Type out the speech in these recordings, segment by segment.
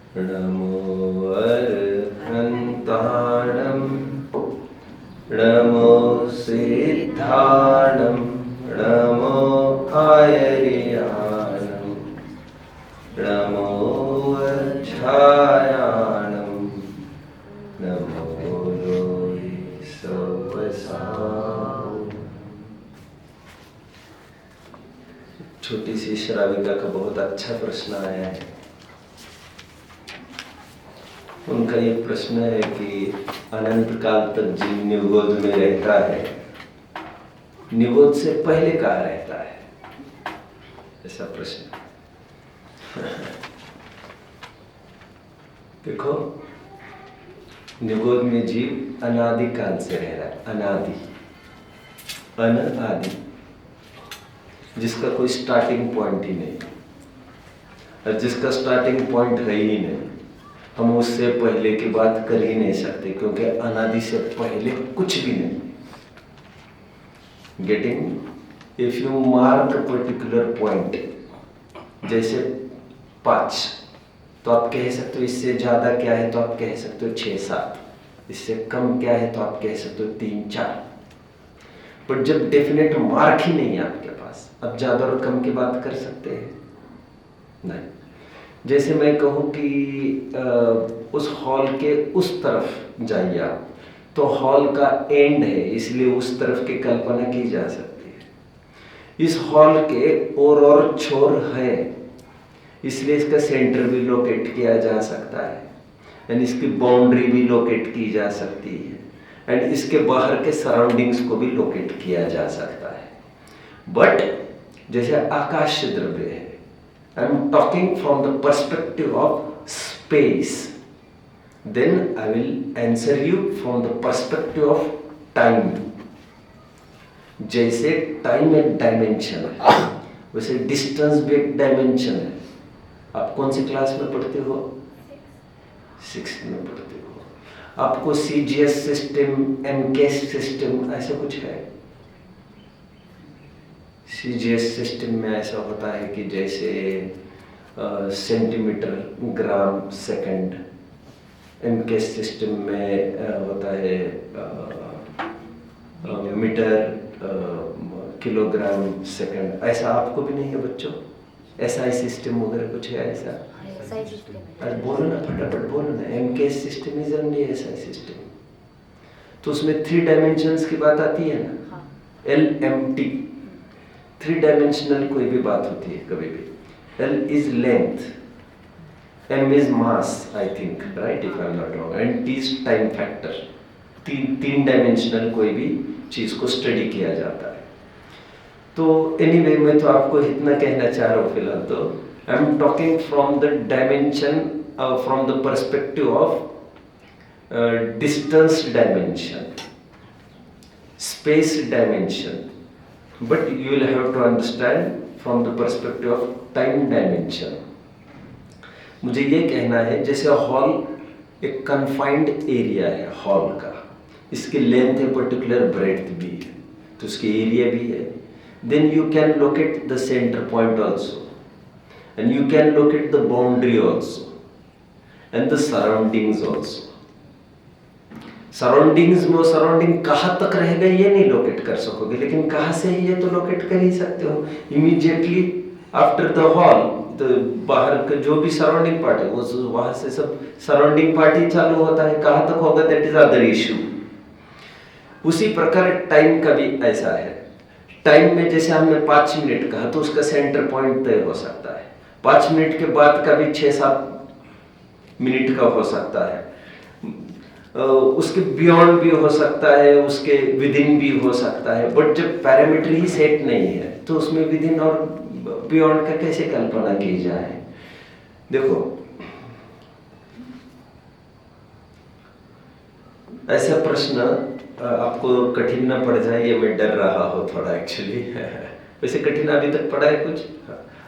नमो अर्हन्ताणं नमो सिद्धाणं नमो आयर्याणं नमो वज्रायाणं नमो लोहि सवसाम्। छोटी सी श्राविका का बहुत अच्छा प्रश्न आया है। उनका ये प्रश्न है कि अनंत काल तक जीव निवोध में रहता है, निवोध से पहले कहाँ रहता है, ऐसा प्रश्न। देखो, निवोध में जीव अनादि काल से रह रहा है, अनादि, अनादि, जिसका कोई स्टार्टिंग पॉइंट ही नहीं, और जिसका स्टार्टिंग पॉइंट है ही नहीं, हम उससे पहले की बात कर ही नहीं सकते, क्योंकि अनादि से पहले कुछ भी नहीं। Getting? If you mark a particular point, जैसे 5, तो आप कह सकते हो इससे ज्यादा क्या है, तो आप कह सकते हो 6, 7, इससे कम क्या है तो आप कह सकते हो 3, 4। पर जब डेफिनेट मार्क ही नहीं है आपके पास, अब ज्यादा और कम की बात कर सकते हैं? नहीं। जैसे मैं कहूँ कि उस हॉल के उस तरफ जाइए आप, तो हॉल का एंड है, इसलिए उस तरफ की कल्पना की जा सकती है। इस हॉल के और छोर है, इसलिए इसका सेंटर भी लोकेट किया जा सकता है, एंड इसकी बाउंड्री भी लोकेट की जा सकती है, एंड इसके बाहर के सराउंडिंग्स को भी लोकेट किया जा सकता है। बट जैसे आकाश द्रव्य है, I am talking from the perspective of space. Then I will answer you from the perspective of time. जैसे टाइम एक डायमेंशन है, वैसे डिस्टेंस भी एक डायमेंशन है। आप कौन सी क्लास में पढ़ते हो? 6th में पढ़ते हो। आपको CGS सिस्टम, MCAS सिस्टम ऐसा कुछ है? CGS सिस्टम में ऐसा होता है कि जैसे सेंटीमीटर, ग्राम, सेकंड। MCAS सिस्टम में होता है मीटर, किलोग्राम, सेकंड। ऐसा आपको भी नहीं है बच्चों? SI सिस्टम वगैरह कुछ है ऐसा? अरे बोलो ना, फटाफट बोलो ना। MCAS system is only SI system. तो उसमें 3 डायमेंशंस की बात आती है ना, LMT। 3 डायमेंशनल कोई भी बात होती है कभी भी। L is length, M is mass, I think, right, if I am not wrong, and T is time factor। 3 dimensional कोई भी चीज को स्टडी किया जाता है। तो एनीवे, मैं तो आपको इतना कहना चाह रहा हूँ फिलहाल। तो I am talking from the dimension, from the perspective of distance dimension, space dimension, but you will have to understand from the perspective of time dimension। मुझे ये कहना है, जैसे हॉल एक कन्फाइंड एरिया है हॉल का, इसकी लेंथ है पर्टिकुलर, ब्रेड्थ भी है, तो उसकी एरिया भी है। Then you can locate the centre point also, and you can locate the boundary also, and the surroundings also. Surroundings में वो सराउंडिंग कहाँ तक रहेगा ये नहीं लोकेट कर सकोगे, लेकिन कहाँ से है ये तो लोकेट कर ही सकते हो। इमीडिएटली आफ्टर द हॉल, तो बाहर का जो भी सराउंडिंग पार्ट है वो वहां से सब सराउंडिंग पार्ट ही चालू होता है, कहाँ तक होगा दैट इज अदर इशू। उसी प्रकार टाइम का भी ऐसा है। टाइम में जैसे हमने 5 मिनट कहा, तो उसका सेंटर पॉइंट तय हो सकता है। 5 मिनट के बाद का भी 6-7 मिनट का हो सकता है, उसके बियॉन्ड भी हो सकता है, उसके विदिन भी हो सकता है। बट जब पैरामीटर ही सेट नहीं है, तो उसमें विदिन और बियॉन्ड का कैसे कल्पना की जाए? देखो, ऐसा प्रश्न आपको कठिन ना पड़ जाए, ये मैं डर रहा हूँ थोड़ा एक्चुअली। वैसे कठिन अभी तक पढ़ा है कुछ?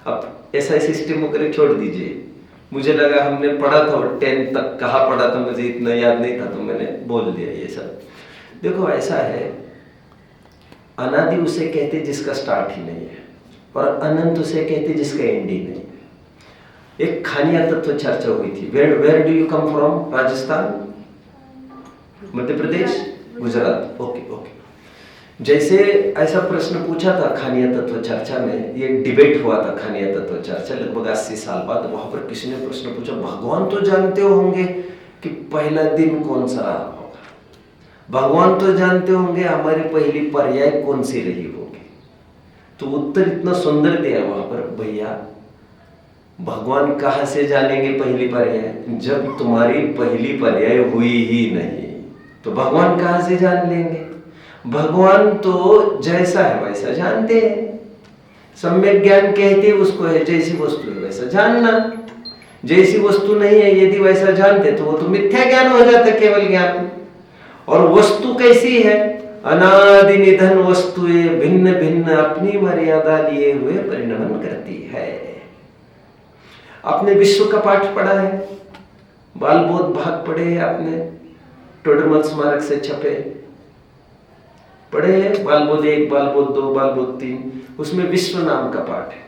अब SI सिस्टम वगैरह छोड़ दीजिए। मुझे लगा हमने पढ़ा था, और 10 तक कहाँ पढ़ा था मुझे इतना याद नहीं था, तो मैंने बोल दिया ये सब। देखो, ऐसा है, अनादि उसे कहते जिसका स्टार्ट ही नहीं है, और अनंत उसे कहते जिसका एंड ही नहीं है। एक खानिया तत्व चर्चा हुई थी। Where do you come from? Rajasthan, Madhya Pradesh, Gujarat. Okay okay. जैसे ऐसा प्रश्न पूछा था खानिया तत्व चर्चा में, ये डिबेट हुआ था खानिया तत्व चर्चा लगभग 80 साल बाद। वहां पर किसी ने प्रश्न पूछा, भगवान तो जानते होंगे कि पहला दिन कौन सा रहा होगा, भगवान तो जानते होंगे हमारी पहली पर्याय कौन सी रही होगी। तो उत्तर इतना सुंदर दिया वहां पर, भैया भगवान कहां से जानेंगे पहली पर्याय, जब तुम्हारी पहली पर्याय हुई ही नहीं तो भगवान कहां से जान लेंगे। भगवान तो जैसा है वैसा जानते हैं। सम्यक ज्ञान कहते उसको है जैसी वस्तु है वैसा जानना। जैसी वस्तु नहीं है यदि वैसा जानते तो वो तो मिथ्या ज्ञान हो जाता, केवल ज्ञान। और वस्तु कैसी है? अनादि निधन वस्तुएं भिन्न भिन्न अपनी मर्यादा लिए हुए परिणमन करती है। आपने विश्व का पाठ पढ़ा है, बालबोध भाग पढ़े हैं आपने, टोडरमल स्मारक से छपे पढ़े हैं, बालबोध 1, बालबोध 2, बालबोध 3। उसमें विश्व नाम का पाठ है।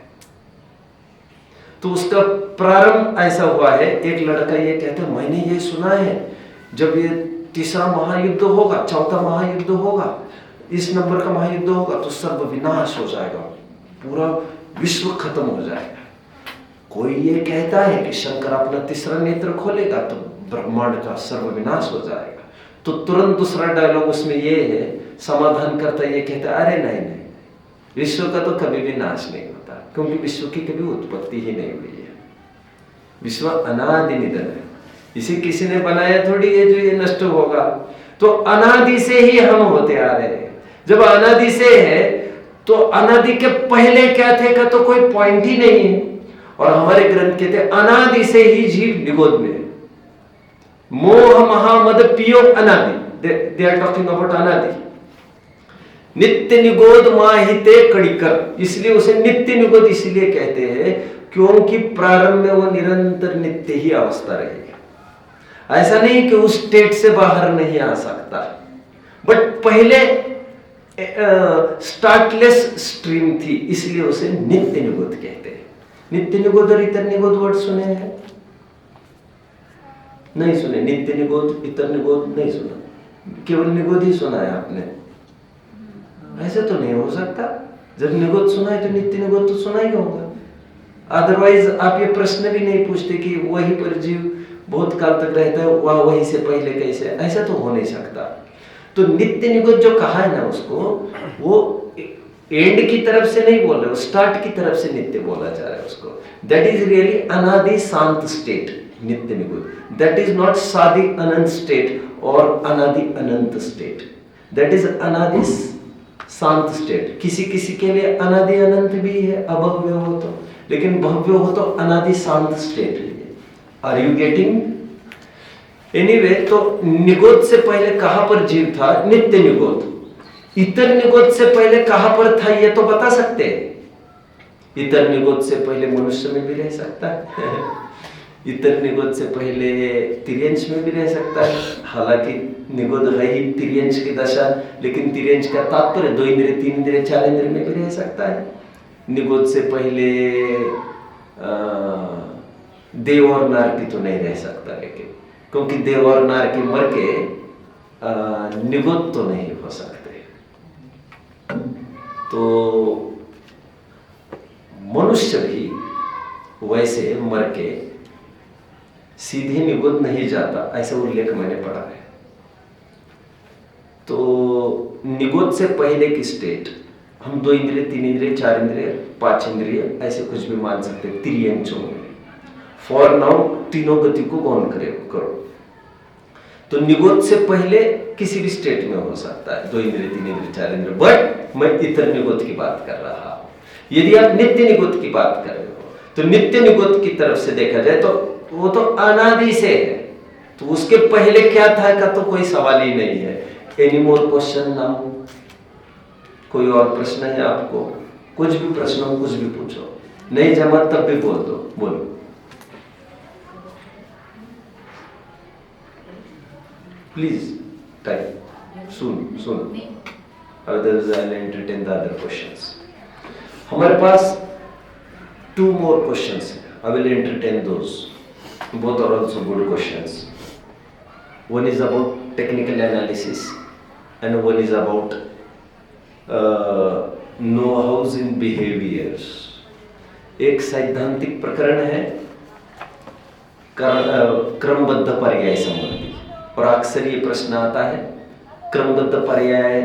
तो उसका प्रारंभ ऐसा हुआ है, एक लड़का ये कहता है मैंने ये सुना है जब ये तीसरा महायुद्ध होगा, चौथा महायुद्ध होगा, इस नंबर का महायुद्ध होगा तो सर्व विनाश हो जाएगा, पूरा विश्व खत्म हो जाएगा। कोई ये कहता है कि शंकर अपना तीसरा नेत्र खोलेगा तो ब्रह्मांड का सर्व विनाश हो जाएगा। तो तुरंत दूसरा डायलॉग उसमें ये है, समाधान करता ये कहता है अरे नहीं नहीं, विश्व का तो कभी भी नाश नहीं होता, क्योंकि विश्व की कभी उत्पत्ति ही नहीं हुई है। विश्व अनादि निधन है, इसे किसी ने बनाया थोड़ी है जो ये नष्ट होगा। तो अनादि से ही हम होते आ रहे हैं। जब अनादि से है तो अनादि के पहले क्या थे का तो कोई पॉइंट ही नहीं है। और हमारे ग्रंथ कहते हैं अनादि से ही जीव निगोद में है। मोह महामद पियो अनादि, दे आर टॉकिंग अबाउट अनादि। नित्य निगोद माहिते कड़िकर, इसलिए उसे नित्य निगोद इसलिए कहते हैं क्योंकि प्रारंभ में वो निरंतर नित्य ही अवस्था रहेगी। ऐसा नहीं कि उस स्टेट से बाहर नहीं आ सकता, बट पहले स्टार्टलेस स्ट्रीम थी, इसलिए उसे नित्य निगोद कहते हैं। नित्य निगोद और इतर निगोद वर्ड सुने हैं? नहीं सुने। नित्य निगोद, इतर निगोद नहीं सुना, केवल निगोद ही सुना है आपने। ऐसे तो नहीं हो सकता, जब निगोद सुना है तो नित्य निगोद तो सुना ही होगा। अदरवाइज आप ये प्रश्न भी नहीं पूछते कि वही पर जीव बहुत काल तक रहता है, वह वही से पहले कैसे, ऐसा तो हो नहीं सकता। तो नित्य निगोद जो कहा है ना उसको, वो एंड की तरफ से नहीं बोल रहे, स्टार्ट की तरफ से नित्य बोला जा रहा है उसको। दैट इज रियली अनादि शांत स्टेट, नित्य निगोद। दैट इज नॉट सादि अनंत स्टेट और अनादि अनंत स्टेट, दैट इज अनादि शांत स्टेट। किसी किसी के लिए अनादि अनंत भी है, अभव्य हो तो, लेकिन भव्य हो तो अनादि शांत स्टेट है। Are you getting? एनीवे, तो निगोद से पहले कहां पर जीव था? नित्य निगोद। इतर निगोद से पहले कहां पर था ये तो बता सकते हैं? इतर निगोद से पहले मनुष्य में भी रह सकता है इतर निगोद से पहले तिर्यंश में भी रह सकता है। हालांकि निगोद है ही तिर्यंश की दशा, लेकिन तिर्यंश का तात्पर्य 2 इंद्रिय, 3 इंद्रिय, 4 इंद्रिय में भी रह सकता है। निगोद से पहले देव और नारकी तो नहीं रह सकता, लेकिन क्योंकि देव और नारकी मर के निगोद तो नहीं हो सकते। तो मनुष्य भी वैसे मर के सीधे निगोद नहीं जाता, ऐसा उल्लेख मैंने पढ़ा है। तो निगोद से पहले की स्टेट हम 2 इंद्रिय, 3 इंद्रिय, 4 इंद्रिय, 5 इंद्रिय ऐसे कुछ भी मान सकते हैं तिर्यंशों में। फॉर नाउ तीनों गति को गौण करो। तो निगोद से पहले किसी भी स्टेट में हो सकता है, 2 इंद्रिय, 3 इंद्रिय, 4 इंद्रिय, बट मैं इतर निगोद की बात कर रहा हूं। यदि आप नित्य निगोद की बात कर रहे हो तो नित्य निगोद की तरफ से देखा जाए तो वो तो अनादि से है, तो उसके पहले क्या था का तो कोई सवाल ही नहीं है। Any more question now? कोई और प्रश्न है आपको? कुछ भी प्रश्न हो, कुछ भी पूछो, नहीं जमा तब भी बोल दो, बोलो। Please time soon others I'll entertain the other questions. हमारे पास 2 more questions हैं। I will entertain those. Both are also good questions. One is about technical analysis and one is about know-hows in behaviors. एक सैद्धांतिक प्रकरण है क्रमबद्ध पर्याय संबंधी, और अक्सर ये प्रश्न आता है क्रमबद्ध पर्याय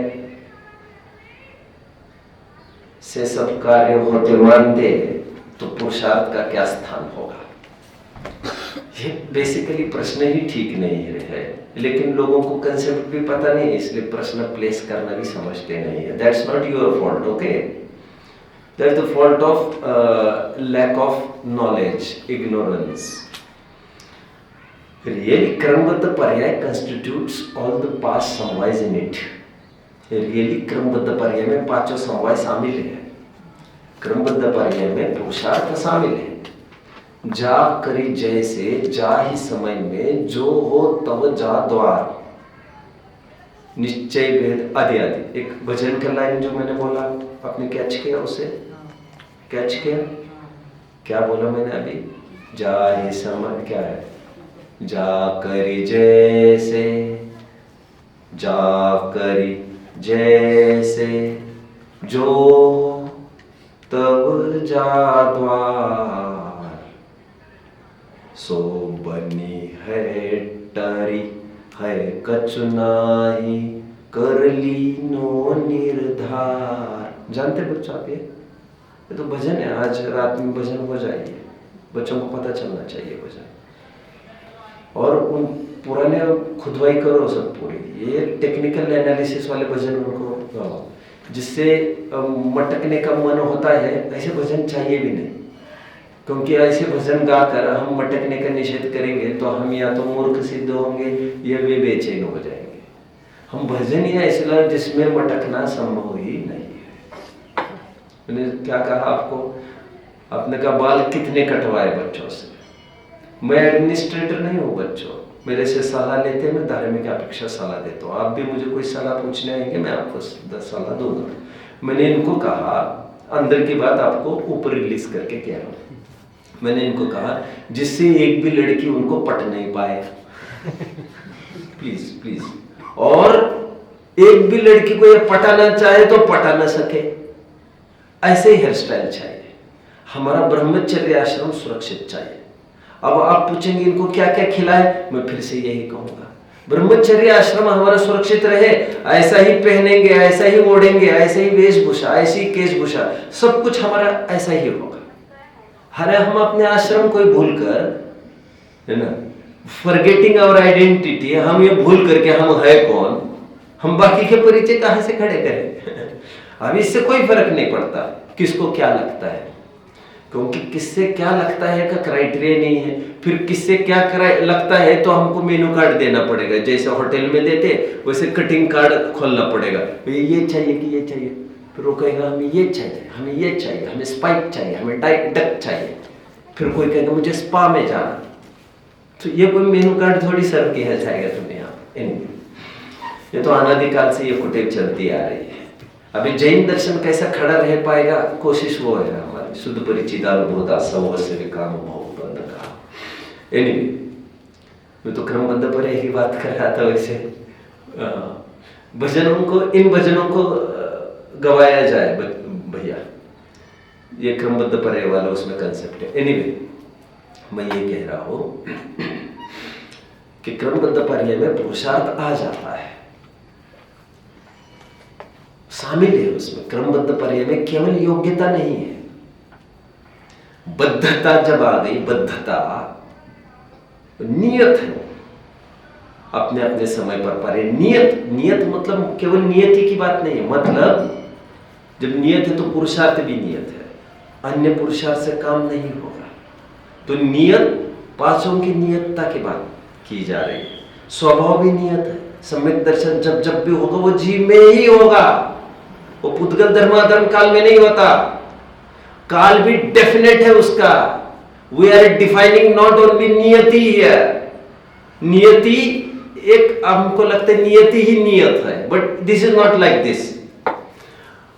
से सब कार्य होते मानते तो पुरुषार्थ का क्या स्थान होगा। ये बेसिकली प्रश्न ही ठीक नहीं है, लेकिन लोगों को कंसेप्ट भी पता नहीं है, इसलिए प्रश्न प्लेस करना भी समझते नहीं है। That's not your fault, okay, that's the fault of lack of knowledge, ignorance. Really क्रमबद्ध पर्याय कंस्टिट्यूट्स ऑल द पास्ट समवायज इन इट। रियली क्रमबद्ध पर्याय में पांचों समवाय शामिल है। क्रमबद्ध पर्याय में पुरुषार्थ शामिल है। जा करी जैसे जा ही समय में, जो हो तब जा द्वार, निश्चय भेद आदि आदि। एक भजन का लाइन जो मैंने बोला, आपने कैच किया? उसे कैच किया? क्या बोला मैंने अभी? जा ही समय क्या है? जा करी जैसे, जा करी जैसे, जो तब जा द्वार, सो बनी है टरी है कछु नाही, कर ली नो निर्धार। जानते बच्चों आप ये तो भजन है। आज रात में भजन हो जाइए, बच्चों को पता चलना चाहिए भजन। और उन पुराने खुदवाई करो सब पूरी। ये टेक्निकल एनालिसिस वाले भजन उनको गाओ, जिससे मटकने का मन होता है। ऐसे भजन चाहिए भी नहीं, क्योंकि ऐसे भजन गाकर हम मटकने का निषेध करेंगे तो हम या तो मूर्ख सिद्ध होंगे या वे बेचैन हो जाएंगे। हम भजन ही ऐसा जिसमें मटकना संभव ही नहीं है। मैंने क्या कहा आपको? आपने कहा बाल कितने कटवाए बच्चों से? मैं एडमिनिस्ट्रेटर नहीं हूँ बच्चों, मेरे से सलाह लेते हैं, मैं धार्मिक अपेक्षा सलाह देता हूँ। आप भी मुझे कोई सलाह पूछने आएंगे, मैं आपको 10 सलाह दूंगा। मैंने इनको कहा, अंदर की बात आपको ऊपर रिलीज करके कह रहा हूँ। मैंने इनको कहा जिससे एक भी लड़की उनको पट नहीं पाए प्लीज प्लीज, और एक भी लड़की को ये पटाना चाहे तो पटा ना सके, ऐसे ही हेयर स्टाइल चाहिए। हमारा ब्रह्मचर्य आश्रम सुरक्षित चाहिए। अब आप पूछेंगे इनको क्या क्या खिलाए, मैं फिर से यही कहूंगा, ब्रह्मचर्य आश्रम हमारा सुरक्षित रहे, ऐसा ही पहनेंगे, ऐसा ही ओढ़ेंगे, ऐसे ही वेशभूषा, ऐसी केशभूषा, सब कुछ हमारा ऐसा ही होगा। अरे हम अपने आश्रम को भूलकर, है ना, फॉरगेटिंग आवर आइडेंटिटी, हम ये भूल करके हम है कौन, हम बाकी के परिचय कहां से खड़े करें। अब इससे कोई फर्क नहीं पड़ता किसको क्या लगता है, क्योंकि किससे क्या लगता है का क्राइटेरिया नहीं है। फिर किससे क्या लगता है तो हमको मेनू कार्ड देना पड़ेगा, जैसे होटल में देते वैसे कटिंग कार्ड खोलना पड़ेगा। ये चाहिए कि ये चाहिए, फिर वो कहेगा हमें ये चाहिए, हमें ये चाहिए, हमें स्पाइक चाहिए, हमें डक चाहिए। फिर कोई कहेगा मुझे स्पा में जाना, तो ये कोई मेनू कार्ड थोड़ी सर्व किया जाएगा तुम्हें यहाँ। ये तो अनादिकाल से ये कुटेव चलती आ रही है। अभी जैन दर्शन कैसा खड़ा रह पाएगा, कोशिश वो है हमारी। शुद्ध परिचिदानुभूता सवस्य काम कहा। एनीवे, मैं तो क्रमबद्ध पर यही बात कर रहा था। वैसे भजनों को, इन भजनों को गवाया जाए भैया, ये क्रमबद्ध पर्याय वाला उसमें कंसेप्ट है। एनीवे, मैं ये कह रहा हूं कि क्रमबद्ध पर्याय में पुरुषार्थ आ जाता है, शामिल है उसमें। क्रमबद्ध पर्याय में केवल योग्यता नहीं है, बद्धता जब आ गई, बद्धता नियत है, अपने अपने समय पर परे। नियत मतलब केवल नियति की बात नहीं है, मतलब जब नियत है तो पुरुषार्थ भी नियत है, अन्य पुरुषार्थ से काम नहीं होगा। तो नियत, पांचों की नियतता की बात की जा रही है। स्वभाव भी नियत है, सम्यक दर्शन जब जब भी होगा वो जीव में ही होगा, वो पुद्गल धर्माधर्म काल में नहीं होता। काल भी डेफिनेट है उसका। We are defining not only नियति हियर। नियति एक, हमको लगता है नियति ही नियत है, but this is not like this.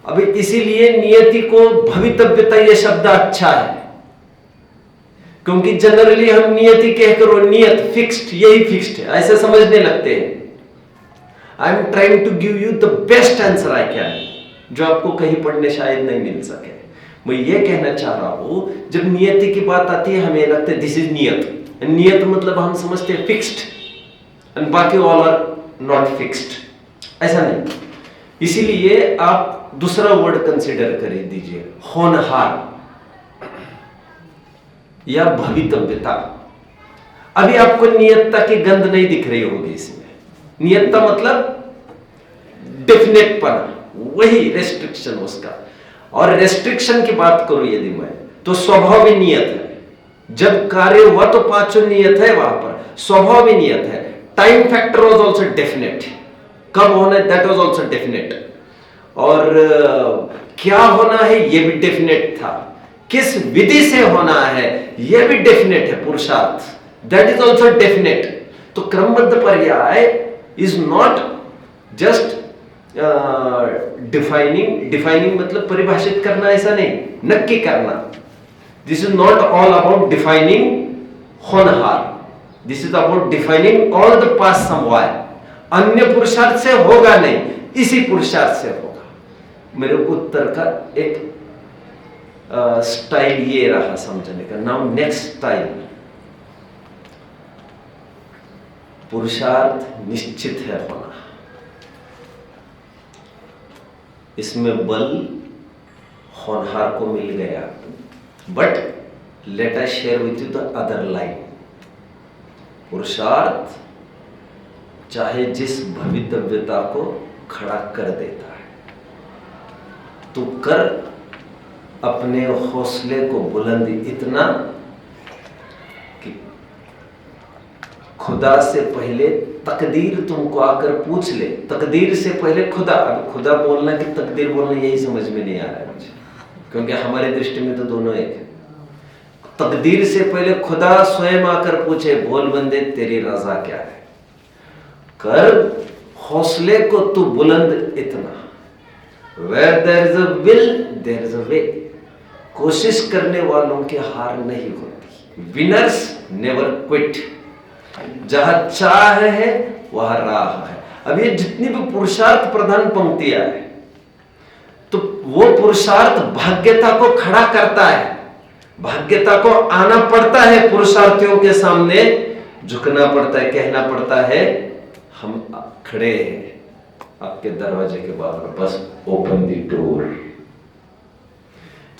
अभी इसीलिए नियति को भवितव्यता ये शब्द अच्छा है। क्योंकि जनरली हम नियति कहकर और नियत फिक्स्ड, यही फिक्स्ड है, ऐसे समझने लगते हैं। I am trying to give you the best answer I can, जो आपको कहीं पढ़ने शायद नहीं मिल सके। मैं ये कहना चाह रहा हूं, जब नियति की बात आती है हमें लगता है दिस इज नियत। नियत मतलब हम समझते हैं फिक्स्ड, एंड बाकी ऑल आर नॉट फिक्स्ड, ऐसा नहीं। इसीलिए आप दूसरा वर्ड कंसिडर कर दीजिए, होनहार या भवितव्यता। अभी आपको नियतता की गंध नहीं दिख रही होगी इसमें। नियतता मतलब डेफिनेट पना, वही रेस्ट्रिक्शन उसका। और रेस्ट्रिक्शन की बात करूं यदि मैं, तो स्वभाव भी नियत है। जब कार्य हुआ तो पांचों नियत है, वहां पर स्वभाव भी नियत है। Time factor was also definite, कब होना है दैट वाज आल्सो डेफिनेट। और क्या होना है ये भी डेफिनेट था, किस विधि से होना है यह भी डेफिनेट है। पुरुषार्थ दैट इज आल्सो डेफिनेट। तो क्रमबद्ध पर्याय इज नॉट जस्ट डिफाइनिंग मतलब परिभाषित करना, ऐसा नहीं, नक्की करना। This is not all about defining होनहार, this is about defining all the past समवाय। अन्य पुरुषार्थ से होगा नहीं, इसी पुरुषार्थ से होगा। मेरे उत्तर का एक स्टाइल ये रहा समझने का। नाउ नेक्स्ट स्टाइल, पुरुषार्थ निश्चित है होना, इसमें बल होनहार को मिल गया। But let us share with you the other line. पुरुषार्थ चाहे जिस भवितव्यता को खड़ा कर देता है, तो कर अपने हौसले को बुलंद इतना कि खुदा से पहले तकदीर तुमको आकर पूछ ले। तकदीर से पहले खुदा, अब खुदा बोलना कि तकदीर बोलना यही समझ में नहीं आ रहा है मुझे, क्योंकि हमारी दृष्टि में तो दोनों एक है। तकदीर से पहले खुदा स्वयं आकर पूछे, बोल बंदे तेरी रजा क्या है। कर हौसले को तू बुलंद इतना, Where there is a will, there is a way। कोशिश करने वालों की हार नहीं होती। Winners never quit. जहां चाह है वहां राह है। अब ये जितनी भी पुरुषार्थ प्रधान पंक्तियां है, तो वो पुरुषार्थ भाग्यता को खड़ा करता है। भाग्यता को आना पड़ता है, पुरुषार्थियों के सामने झुकना पड़ता है, कहना पड़ता है हम खड़े हैं आपके दरवाजे के बाहर, बस ओपन दी डोर।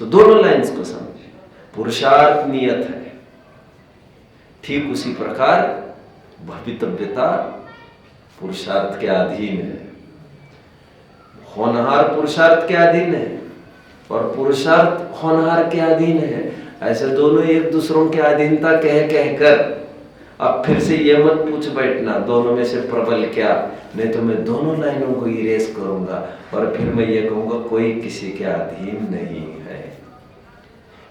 तो दोनों लाइंस को समझे। पुरुषार्थ नियत है, ठीक उसी प्रकार भवितव्यता पुरुषार्थ के अधीन है। होनहार पुरुषार्थ के अधीन है और पुरुषार्थ होनहार के अधीन है। ऐसे दोनों एक दूसरों के अधीनता कह कहकर अब फिर से ये मत पूछ बैठना दोनों में से प्रबल क्या, नहीं तो मैं दोनों लाइनों को इरेज करूंगा और फिर मैं ये कहूंगा कोई किसी के अधीन नहीं है।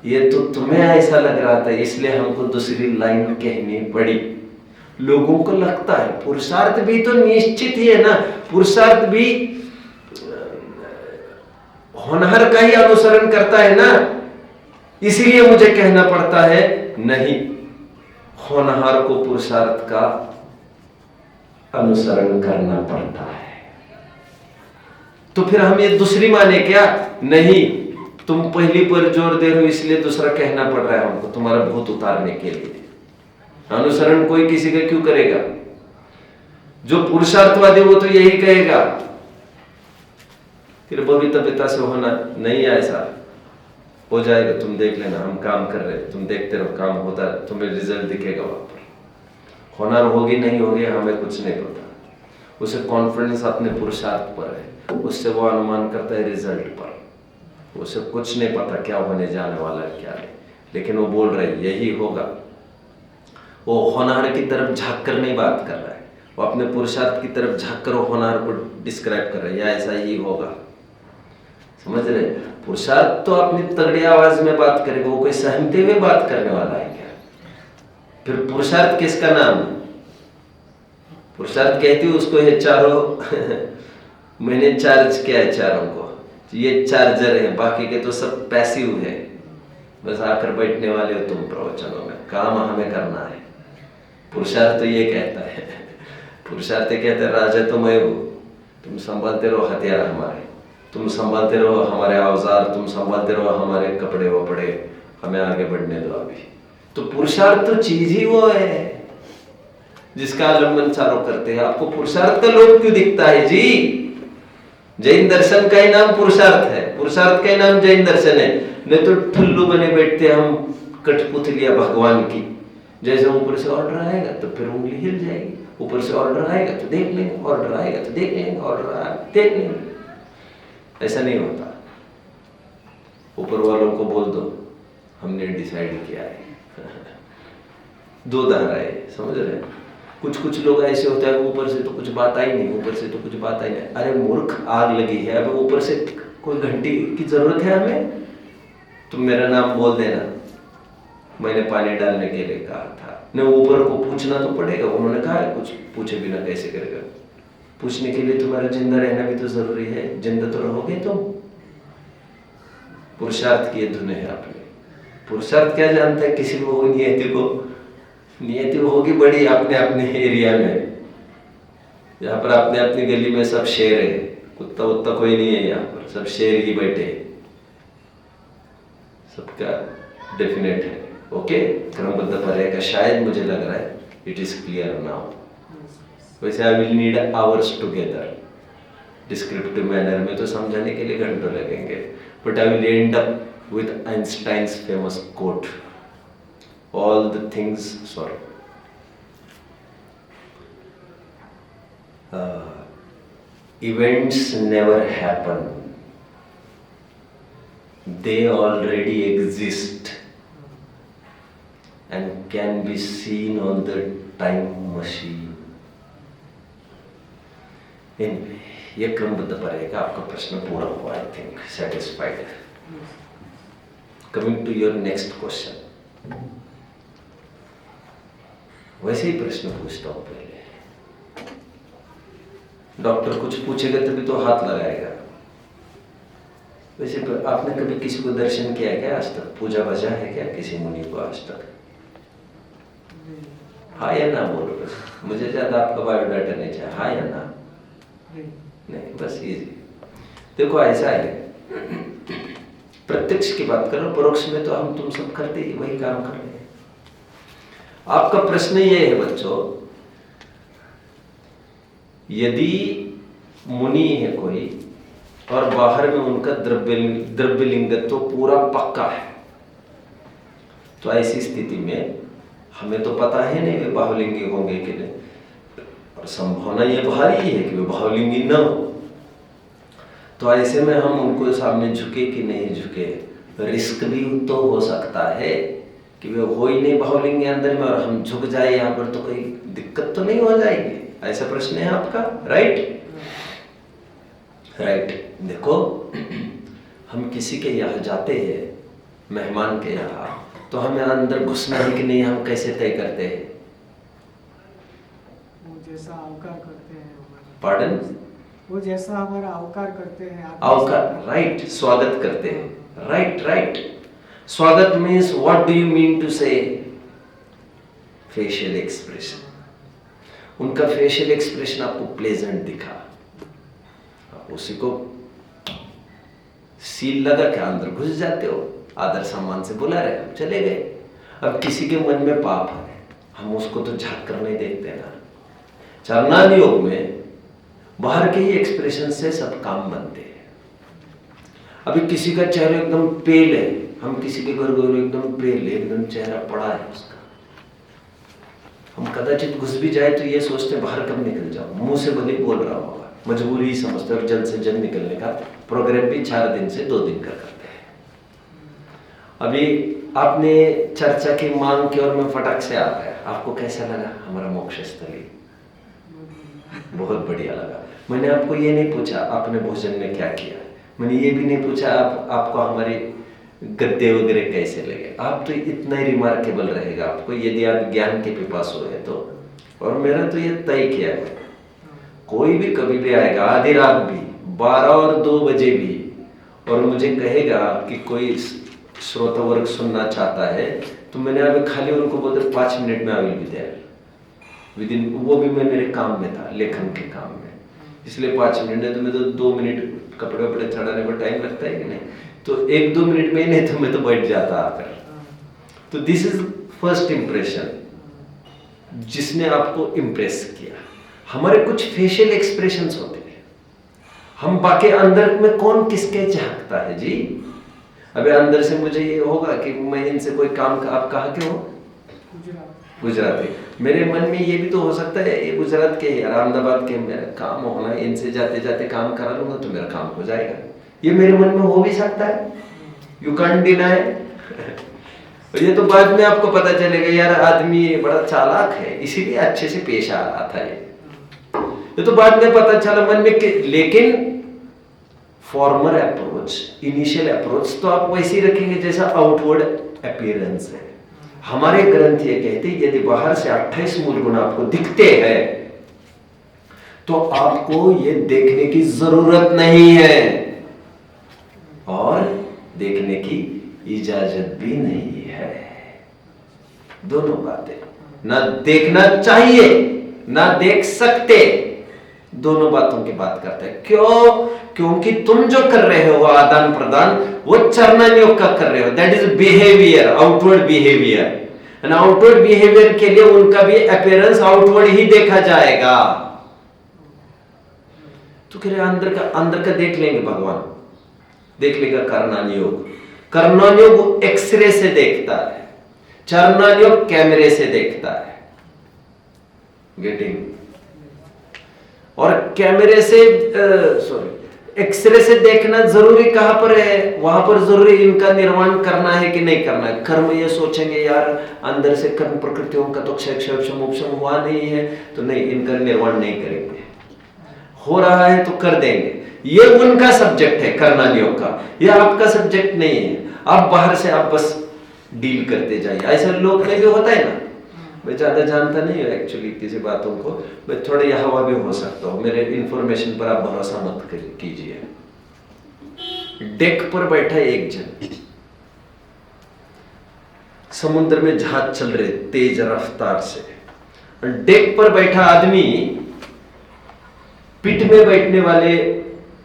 ये तो तुम्हें ऐसा लग रहा था इसलिए हमको दूसरी लाइन कहनी पड़ी। लोगों को लगता है पुरुषार्थ भी तो निश्चित ही है ना, पुरुषार्थ भी होनहार का ही अनुसरण करता है ना, इसीलिए मुझे कहना पड़ता है नहीं, होनहार को पुरुषार्थ का अनुसरण करना पड़ता है। तो फिर हम ये दूसरी माने क्या, नहीं तुम पहली पर जोर दे रहे हो इसलिए दूसरा कहना पड़ रहा है हमको तुम्हारा भूत उतारने के लिए। अनुसरण कोई किसी का क्यों करेगा? जो पुरुषार्थवादी वो तो यही कहेगा फिर भवितव्यता से होना नहीं, ऐसा हो जाएगा, तुम देख लेना हम काम कर रहे हैं, तुम देखते रहो काम होता है, तुम्हें रिजल्ट दिखेगा वहां पर। होनहार होगी नहीं होगी हमें कुछ नहीं पता, उसे कॉन्फिडेंस अपने पुरुषार्थ पर है, उससे वो अनुमान करता है रिजल्ट पर, उसे कुछ नहीं पता क्या होने जाने वाला है क्या नहीं, लेकिन वो बोल रहे यही होगा। वो होनहार की तरफ झांक कर नहीं बात कर रहा है, वो अपने पुरुषार्थ की तरफ झांक कर होनहार को डिस्क्राइब कर रहा है, या ऐसा ही होगा। समझ रहे? पुरुषार्थ तो अपनी तगड़ी आवाज में बात करेगा, वो कोई सहमते हुए बात करने वाला है क्या? फिर पुरुषार्थ किसका नाम? पुरुषार्थ कहती है उसको ये चारों मैंने चार्ज किया है चारों को, ये चार्जर है, बाकी के तो सब पैसिव है, बस आकर बैठने वाले हो तुम प्रवचनों में। काम हमें करना है। पुरुषार्थ तो ये कहता है, पुरुषार्थ कहता है राजा तो मैं हूँ, तुम संभालते रहो हथियार हमारे, तुम संभालते रहो हमारे औजार, तुम संभालते रहो हमारे कपड़े वपड़े, हमें आगे बढ़ने दो अभी। तो पुरुषार्थ तो चीज ही वो है जिसका अवलंबन चारों करते हैं। आपको पुरुषार्थ का लोभ क्यों दिखता है जी? जैन दर्शन का ही नाम पुरुषार्थ है, पुरुषार्थ का ही नाम जैन दर्शन है। नहीं तो ठुल्लू बने बैठते हम कठपुतलिया भगवान की। जैसे ऊपर से ऑर्डर आएगा तो फिर उंगली हिल जाएगी, ऊपर से ऑर्डर आएगा तो देख लेंगे, ऑर्डर आएगा तो देख लेंगे, ऑर्डर आएगा देख लेंगे। ऐसा नहीं होता। ऊपर वालों को बोल दो हमने डिसाइड किया है। दो धाराएं, समझ रहे हैं? कुछ लोग ऐसे होता है ऊपर से तो कुछ बात आई नहीं, ऊपर से तो कुछ बात आई नहीं। अरे मूर्ख, आग लगी है, अब ऊपर से कोई घंटी की जरूरत है हमें? तुम मेरा नाम बोल देना, मैंने पानी डालने के लिए कहा था। नहीं, ऊपर को पूछना तो पड़ेगा, उन्होंने कहा है कुछ पूछे बिना कैसे करेगा। पूछने के लिए तुम्हारा जिंदा रहना भी तो जरूरी है, जिंदा तो रहोगे तुम। पुरुषार्थ की धुन है आपने। पुरुषार्थ क्या जानता है? किसी को नियति होगी बड़ी अपने अपने एरिया में। यहाँ पर अपने अपनी गली में सब शेर है, कुत्ता उत्ता कोई नहीं है यहाँ पर, सब शेर ही बैठे, सबका डेफिनेट है। ओके, क्रमबद्ध पर्याय का शायद मुझे लग रहा है इट इज क्लियर नाउ। वैसे I will need hours together, descriptive manner में तो समझाने के लिए घंटों लगेंगे, but I will end up with Einstein's famous quote, all the things, events never happen, they already exist and can be seen on the time machine. Anyway, ये क्रमबद्ध पड़ेगा। आपका प्रश्न पूरा हुआ, I think satisfied. Coming to your next question. वैसे ही प्रश्न पूछता हूं पहले। डॉक्टर कुछ पूछेगा तभी तो हाथ लगाएगा। वैसे आपने कभी किसी को दर्शन किया क्या आज तक? पूजा बजा है क्या किसी मुनि को आज तक? हाँ या ना बोलो बस, मुझे ज्यादा आपका बायोडाटा नहीं चाहिए। हाँ या ना? नहीं, बस इजी। देखो ऐसा है, प्रत्यक्ष की बात करो, परोक्ष में तो हम तुम सब करते ही वही काम कर रहे हैं। आपका प्रश्न ये है बच्चों, यदि मुनि है कोई और बाहर में उनका द्रव्यलिंगत्व तो पूरा पक्का है, तो ऐसी स्थिति में हमें तो पता है नहीं वे बाहुलिंगी होंगे कि नहीं, और संभावना ये भारी है कि वे बाहुलिंगी न हो। तो ऐसे में हम उनको सामने झुके कि नहीं झुके, रिस्क भी तो हो सकता है कि वे हो ही नहीं बाहुलिंगी अंदर में और हम झुक जाए यहाँ पर, तो कोई दिक्कत तो नहीं हो जाएगी। ऐसा प्रश्न है आपका, राइट? देखो, हम किसी के यहाँ जाते हैं, मेहमान के यहाँ, तो हमें अंदर घुसना है कि नहीं, हम कैसे तय करते हैं? वो जैसा आवकार करते हैं। पार्डन? वो जैसा हमारा आवकार करते हैं। आवकार, राइट, स्वागत करते हैं। Right. Swagat means what do you mean to say? Facial expression. उनका फेशियल एक्सप्रेशन आपको प्लेजेंट दिखा, आप उसी को सील लगा के अंदर घुस जाते हो, आदर सम्मान से बुला रहे, हम चले गए। अब किसी के मन में पाप है, हम उसको तो झांक कर नहीं देखते ना। चारनान योग में बाहर के ही एक्सप्रेशन से सब काम बनते हैं। अभी किसी का चेहरा एकदम पेल है, हम किसी के घर गए एकदम पेल है, एकदम चेहरा पड़ा है उसका, हम कदाचित घुस भी जाए तो ये सोचते बाहर कब निकल जाओ, मुंह से भले बोल रहा होगा, मजबूरी ही समझते और जल्द से जल्द निकलने का प्रोग्राम भी 4 दिन से 2 दिन का करते हैं। अभी आपने चर्चा की मांग की और मैं फटाक से आ गया, आपको कैसा लगा हमारा मोक्ष स्थली? बहुत बढ़िया लगा। मैंने आपको ये नहीं पूछा आपने भोजन में क्या किया, मैंने ये भी नहीं पूछा आपको हमारे गद्दे वगैरह कैसे लगे। आप तो इतना ही रिमार्केबल रहेगा आपको यदि आप ज्ञान के पिपासु है तो। और मेरा तो ये तय किया है, कोई भी कभी भी आएगा, आधी रात भी, 12 और 2 बजे भी, और मुझे कहेगा कि कोई श्रोता वर्ग सुनना चाहता है तो मैंने अभी खाली उनको बोलते 5 मिनट में I will be there within, वो भी मैं मेरे काम में था, लेखन के काम में, इसलिए 5 मिनट है। तो मैं तो 2 मिनट कपड़े वपड़े चढ़ाने को टाइम लगता है कि नहीं, तो 1-2 मिनट में ही नहीं तो मैं तो बैठ जाता आकर। तो दिस इज फर्स्ट इंप्रेशन जिसने आपको इम्प्रेस किया। हमारे कुछ फेशियल एक्सप्रेशंस होते हैं, हम बाकी अंदर में कौन किसके झांकता है जी। अबे अंदर से मुझे ये होगा कि मैं इनसे कोई काम, आप कहाँ के हो? गुजराती। मेरे मन में ये भी तो हो सकता है ये गुजरात के अहमदाबाद के, मेरा काम होना, इनसे जाते जाते काम करा लूंगा तो मेरा काम हो जाएगा, ये मेरे मन में हो भी सकता है, यू कांट डिनाई। ये तो बाद में आपको पता चलेगा यार आदमी बड़ा चालाक है इसीलिए अच्छे से पेश आ रहा था, ये तो बाद में पता चला मन में। लेकिन फॉर्मर अप्रोच, इनिशियल अप्रोच तो आप वैसे ही रखेंगे जैसा आउटवर्ड अपीयरेंस है। हमारे ग्रंथ ये कहते हैं यदि बाहर से 28 मूल गुण आपको दिखते हैं तो आपको ये देखने की जरूरत नहीं है और देखने की इजाजत भी नहीं है। दोनों बातें, ना देखना चाहिए ना देख सकते, दोनों बातों की बात करते हैं। क्यों? क्योंकि तुम जो कर रहे हो आदान प्रदान वो चरणन योग का कर रहे हो, that is behaviour, outward behaviour. And outward behaviour के लिए उनका भी अपीयरेंस आउटवर्ड ही देखा जाएगा। तो कह रहे अंदर का देख लेंगे भगवान, देख लेगा कर्णन योग। कर्णन योग एक्सरे से देखता है, चरणन योग कैमरे से देखता है। गेटिंग? और कैमरे से एक्सरे से देखना जरूरी कहां पर है? वहां पर जरूरी इनका निर्माण करना है कि नहीं करना है। कर्म ये सोचेंगे यार अंदर से कर्म प्रकृतियों का तो क्षय हुआ नहीं है तो नहीं, इनका निर्माण नहीं करेंगे, हो रहा है तो कर देंगे। ये उनका सब्जेक्ट है कर्णन योग का, ये आपका सब्जेक्ट नहीं है। आप बाहर से आप बस डील करते जाइए। ऐसा लोग में भी होता है ना, मैं ज्यादा जानता नहीं हूँ एक्चुअली किसी बातों को, मैं थोड़ा यह हवा भी हो सकता हूँ, मेरे इंफॉर्मेशन पर आप भरोसा मत कीजिए। डेक पर बैठा एक जन, समुद्र में जहाज चल रहे तेज रफ्तार से, डेक पर बैठा आदमी पिट में बैठने वाले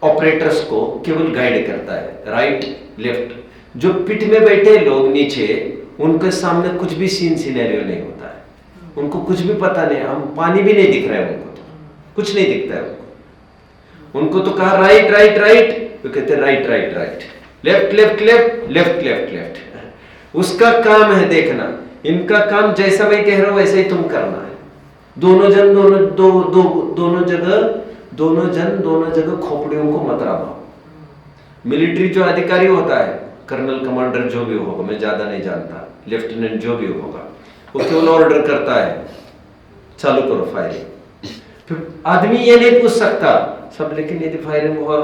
ऑपरेटर्स को केवल गाइड करता है, राइट लेफ्ट। जो पिट में बैठे लोग नीचे, उनके सामने कुछ भी सीन सिनेरियो नहीं होता है, उनको कुछ भी पता नहीं, हम पानी भी नहीं दिख रहा है, उनको तो कुछ नहीं दिखता है उनको तो कहा राइट राइट राइट, तो कहते right right right, left left left left left left. उसका काम है देखना, इनका काम जैसा मैं कह रहा हूं वैसा ही तुम करना है। दोनों जगह खोपड़ियों को मत रमाओ। मिलिट्री जो अधिकारी होता है, कर्नल कमांडर जो भी होगा, मैं ज्यादा नहीं जानता, लेफ्टिनेंट जो भी होगा, वो केवल ऑर्डर करता है चालू करो फायरिंग। फिर आदमी ये नहीं पूछ सकता सब, लेकिन यदि फायरिंग हुआ,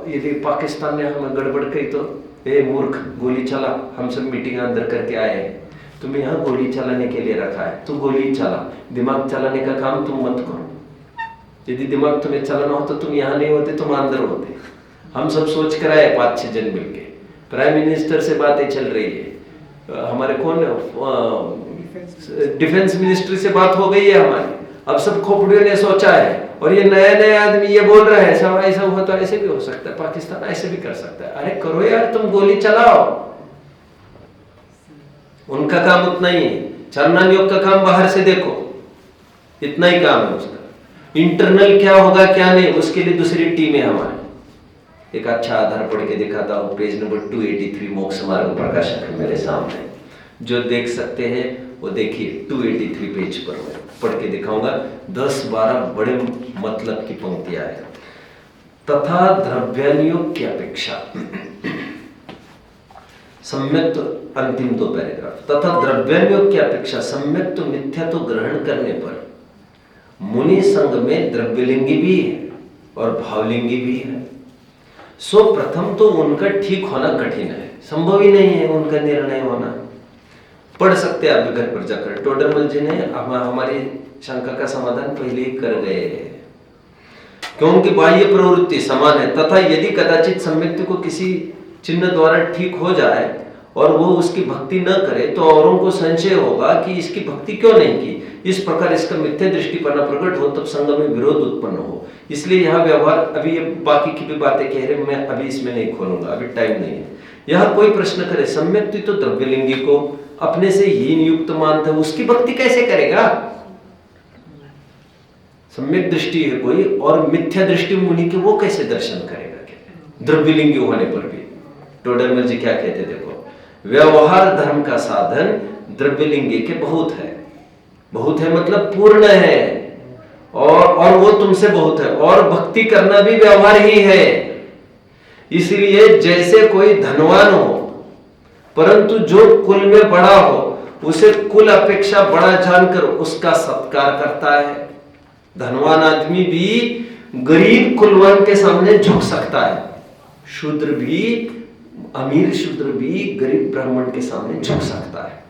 यदि पाकिस्तान ने हमें गड़बड़ की तो ए मूर्ख गोली चला, हम सब मीटिंग अंदर करके आए हैं, तुम्हें यहाँ गोली चलाने के लिए रखा है, तू गोली चला, दिमाग चलाने का काम तुम मत करो। यदि दिमाग तुम्हें चलाना हो तो तुम यहाँ नहीं होते, तुम अंदर होते। हम सब सोच कर आए 5-6 जन मिलके, प्राइम मिनिस्टर से बातें चल रही है, हमारे कौन डिफेंस मिनिस्ट्री से बात हो गई है हमारी, अब सब खोपड़ियों ने सोचा है, और ये नया आदमी ये बोल रहा है सब ऐसा हुआ तो ऐसे भी हो सकता है, पाकिस्तान ऐसे भी कर सकता है। अरे करो यार, तुम गोली चलाओ, उनका काम उतना ही है। चरणन योग का काम बाहर से देखो, इतना ही काम है उसका। इंटरनल क्या होगा क्या नहीं, उसके लिए दूसरी टीम है हमारी। एक अच्छा आधार पढ़ के दिखाता हूँ, पेज नंबर 283 मोक्ष मार्ग प्रकाशन है मेरे सामने, जो देख सकते हैं वो देखिए। 283 पेज पर मैं पढ़ के दिखाऊंगा, 10-12 बड़े मतलब की पंक्तियां हैं। तथा द्रव्यानुयोग की अपेक्षा, सम्यक, अंतिम 2 पैराग्राफ, तथा द्रव्यानुयोग की अपेक्षा सम्यक तो मिथ्या तो ग्रहण करने पर मुनि संग में द्रव्यलिंगी भी है और भावलिंगी भी है। सो प्रथम तो उनका ठीक होना कठिन है, संभव ही नहीं है उनका निर्णय होना। पढ़ सकते हैं आप घर पर जाकर, टोडरमल जी ने हमारी शंका का समाधान पहले ही कर गए, क्योंकि बाह्य प्रवृत्ति समान है। तथा यदि कदाचित सम्यक्ति को किसी चिन्ह द्वारा ठीक हो जाए और वो उसकी भक्ति न करे तो औरों को संशय होगा कि इसकी भक्ति क्यों नहीं की। इस प्रकार इसका मिथ्या दृष्टिपना प्रकट हो, तब संग में विरोध उत्पन्न हो। इसलिए यह व्यवहार, अभी ये बाकी की भी बातें कह रहे, मैं अभी इसमें नहीं खोलूंगा, अभी टाइम नहीं है। यह कोई प्रश्न करे, सम्यक्ति तो द्रव्यलिंगी को अपने से हीन युक्त मानता है, उसकी भक्ति कैसे करेगा? सम्यक दृष्टि है कोई और मिथ्या दृष्टि मुनि के, वो कैसे दर्शन करेगा? द्रव्यलिंगी होने पर भी टोडरमल जी क्या कहते, देखो, व्यवहार धर्म का साधन द्रव्यलिंगी के बहुत है। बहुत है मतलब पूर्ण है, और वो तुमसे बहुत है, और भक्ति करना भी व्यवहार ही है। इसलिए जैसे कोई धनवान हो परंतु जो कुल में बड़ा हो, उसे कुल अपेक्षा बड़ा जानकर उसका सत्कार करता है। धनवान आदमी भी गरीब कुलवान के सामने झुक सकता है, शूद्र भी, अमीर शूद्र भी गरीब ब्राह्मण के सामने झुक सकता है।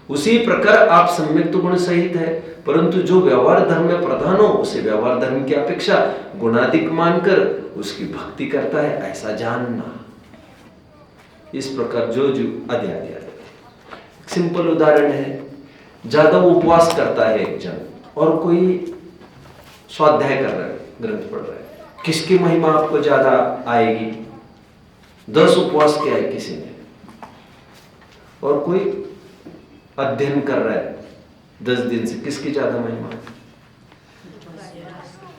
उसी प्रकार आप सम्यक तो गुण सहित है, परंतु जो व्यवहार धर्म में प्रधान हो उसे व्यवहार धर्म की अपेक्षा गुणाधिक मानकर उसकी भक्ति करता है, ऐसा जानना। इस प्रकार जो आदि सिंपल उदाहरण है, ज्यादा उपवास करता है एक जन और कोई स्वाध्याय कर रहा है, ग्रंथ पढ़ रहा है, किसकी महिमा आपको ज्यादा आएगी? 10 उपवास किया है किसी ने, और कोई अध्ययन कर रहा है 10 दिन से, किसकी ज्यादा महिमा?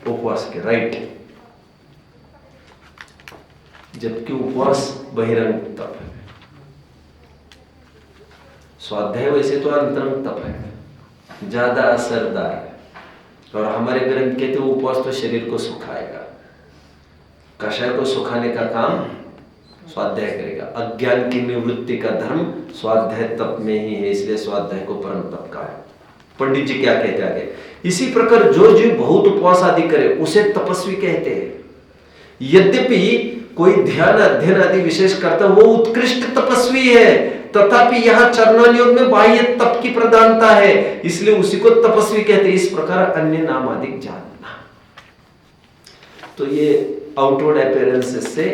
उपवास के, राइट। जबकि उपवास बहिरंग तप है, स्वाध्याय वैसे तो अंतरंग तप है, ज्यादा असरदार है। और हमारे ग्रंथ कहते हैं उपवास तो शरीर को सुखाएगा, कषाय को सुखाने का काम स्वाध्याय करेगा। अज्ञान की निवृत्ति का धर्म स्वाध्याय तप में ही है, इसलिए स्वाध्याय को परम तप का है। पंडित जी क्या कहते आगे, इसी प्रकार जो जीव बहुत उपवास आदि करे उसे तपस्वी कहते हैं। यद्यपि कोई ध्यान अध्ययन आदि विशेष करता, वो उत्कृष्ट तपस्वी है, तथापि यहाँ चरणान योग में बाह्य तप की प्रधानता है, इसलिए उसी को तपस्वी कहते हैं। इस प्रकार अन्य नाम आदि जानना। तो ये आउटवर्ड अपीयरेंसेस से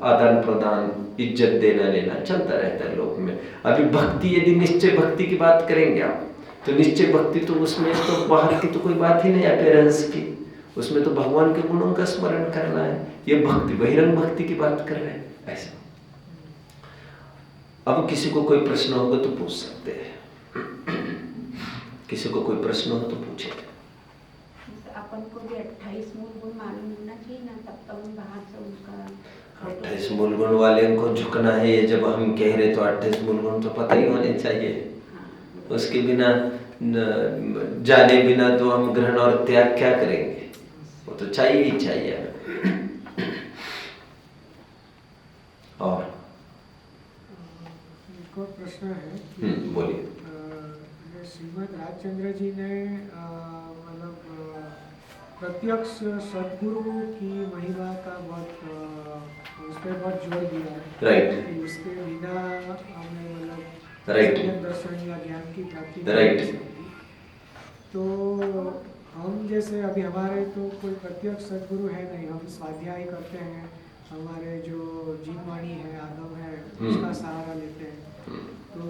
आदान प्रदान, इज्जत देना लेना चलता रहता है लोक में। अभी भक्ति, यदि निश्चय भक्ति की बात करेंगे आप, तो निश्चय भक्ति तो उसमें तो बाहर की तो कोई बात ही नहीं, अपीयरेंस की, उसमें तो भगवान के गुणों का स्मरण करना है। ये भक्ति बहिरंग भक्ति की बात कर रहे हैं ऐसा। अब किसी को कोई प्रश्न होगा तो पूछ सकते हैं, किसी को कोई प्रश्न हो तो पूछे। अपन को भी 28 मूल गुण मालूम होना चाहिए ना, तब तक हम बाहर से उनका 28 मूल गुण वाले को झुकना है। ये जब हम कह रहे तो 28 मूल गुण तो पता ही होने चाहिए। उसके बिना जाने बिना तो हम ग्रहण और त्याग क्या करेंगे, वो तो चाहिए ही चाहिए। और एक और प्रश्न है, बोलिए। श्रीमद राजचंद्र जी ने मतलब प्रत्यक्ष सदगुरु की महिमा का उस पर बहुत जोर दिया है, राइट, कि उसके बिना हमें मतलब राइट दर्शन या ज्ञान की प्राप्ति राइट। नहीं हो सकती। तो हम जैसे अभी हमारे तो कोई प्रत्यक्ष सदगुरु है नहीं, हम स्वाध्याय करते हैं, हमारे जो जीववाणी है, आगम है, उसका सहारा लेते हैं, तो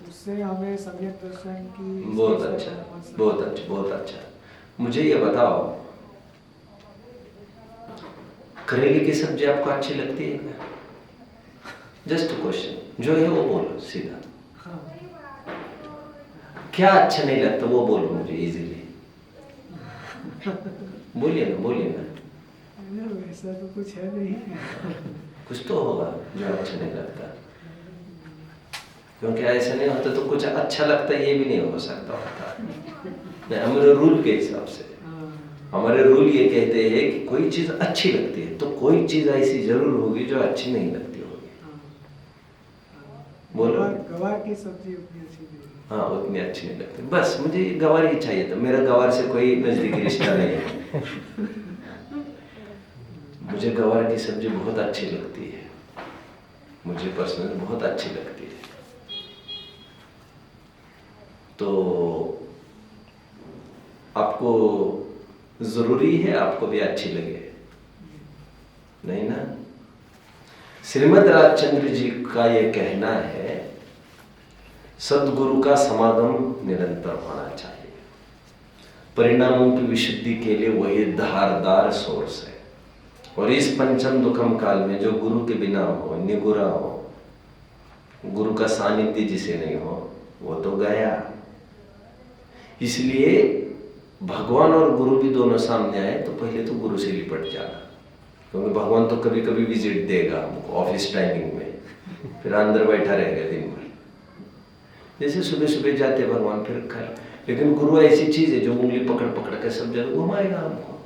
उससे हमें सम्यक दर्शन की। बहुत अच्छा, बहुत अच्छा, बहुत अच्छा। मुझे ये बताओ, करेले की सब्जी आपको अच्छी लगती है क्या? जस्ट क्वेश्चन, जो है वो बोलो सीधा। हाँ। क्या अच्छा नहीं लगता वो बोलो मुझे इजीली। बोलिए ना, बोलिए ना। वैसा तो कुछ है नहीं। कुछ तो होगा जो अच्छा नहीं लगता, क्योंकि ऐसा नहीं होता तो कुछ अच्छा लगता ये भी नहीं हो सकता होता। हमारे रूल के हिसाब से, हमारे रूल ये कहते हैं कि कोई चीज अच्छी लगती है तो कोई चीज ऐसी जरूर होगी जो अच्छी नहीं लगती होगी। बोलो। गवार की सब्जी उतनी अच्छी नहीं। हाँ, उतनी अच्छी नहीं लगती। बस मुझे गवार ही चाहिए था, मेरा गवार से कोई नजदीकी रिश्ता नहीं है। मुझे गवार की सब्जी बहुत अच्छी लगती है, मुझे पर्सनली बहुत अच्छी लगती है। तो आपको जरूरी है आपको भी अच्छी लगे, नहीं ना? श्रीमद् राजचंद्र जी का यह कहना है, सदगुरु का समागम निरंतर होना चाहिए। परिणामों की विशुद्धि के लिए वही धारदार सोर्स है। और इस पंचम दुखम काल में जो गुरु के बिना हो, निगुरा हो, गुरु का सानिध्य जिसे नहीं हो, वो तो गया। इसलिए भगवान और गुरु भी दोनों सामने आए तो पहले तो गुरु से लिपट जाना, क्योंकि भगवान तो कभी कभी विजिट देगा हमको ऑफिस टाइमिंग में, फिर अंदर बैठा रहेगा दिन भर। जैसे सुबह सुबह जाते भगवान फिर घर, लेकिन गुरु ऐसी चीज है जो उंगली पकड़ पकड़ के सब जगह घुमाएगा हमको।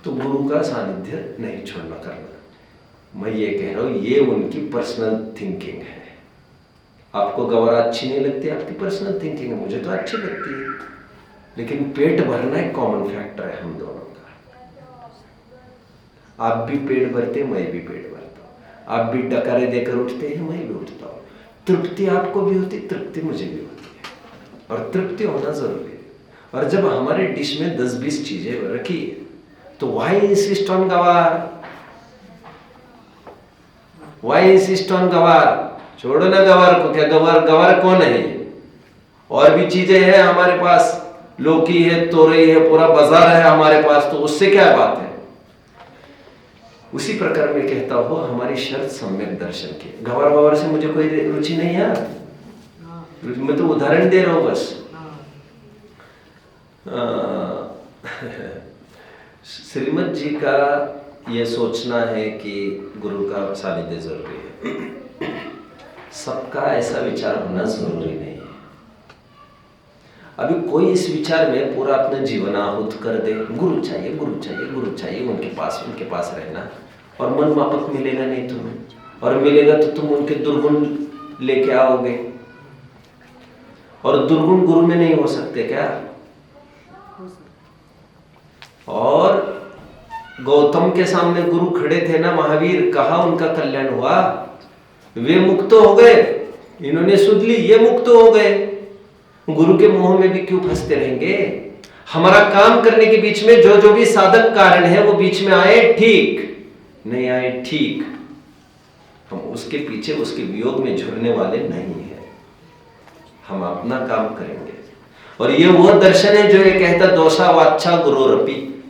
तो गुरु का सानिध्य नहीं छोड़ना करना। मैं ये कह रहा हूं, ये उनकी पर्सनल थिंकिंग है। आपको गवारा अच्छी नहीं लगती, आपकी पर्सनल थिंकिंग है, मुझे तो अच्छी लगती है, लेकिन पेट भरना एक कॉमन फैक्टर है हम दोनों का। आप भी पेट भरते, मैं भी पेट भरता हूं। आप भी डकारे देकर उठते हैं, मैं भी उठता हूं। तृप्ति आपको भी होती, तृप्ति मुझे भी होती है, और तृप्ति होना जरूरी है। और जब हमारे डिश में 10-20 चीजें रखी है, तो वाई इंसिस्ट ऑन गवार, वाई इंसिस्ट ऑन गवार? छोड़ो ना गवार को, क्या गवार कौन है? और भी चीजें हैं हमारे पास, लौकी है, तोरई है, पूरा बाजार है हमारे पास, तो उससे क्या बात है? उसी प्रकार में कहता हो, हमारी शर्त सम्यक दर्शन की। गवार से मुझे कोई रुचि नहीं है, मैं तो उदाहरण दे रहा हूं बस। श्रीमद् जी का यह सोचना है कि गुरु का सानिध्य जरूरी है। सबका ऐसा विचार होना जरूरी नहीं है। अभी कोई इस विचार में पूरा अपना जीवन आहूत कर दे, गुरु चाहिए, गुरु चाहिए, गुरु चाहिए, उनके पास रहना, और मन मापक मिलेगा नहीं तुम्हें, और मिलेगा तो तुम उनके दुर्गुण लेके आओगे, और दुर्गुण गुरु में नहीं हो सकते क्या? और गौतम के सामने गुरु खड़े थे ना, महावीर, कहा उनका कल्याण हुआ, वे मुक्त हो गए, इन्होंने सुध ली, ये मुक्त हो गए। गुरु के मोह में भी क्यों फंसते रहेंगे? हमारा काम करने के बीच में जो भी साधक कारण है वो बीच में आए ठीक, नहीं आए ठीक, हम उसके पीछे उसके वियोग में झुरने वाले नहीं है। हम अपना काम करेंगे। और ये वो दर्शन है जो ये कहता, दोषा वाच्छा गुरुरपि।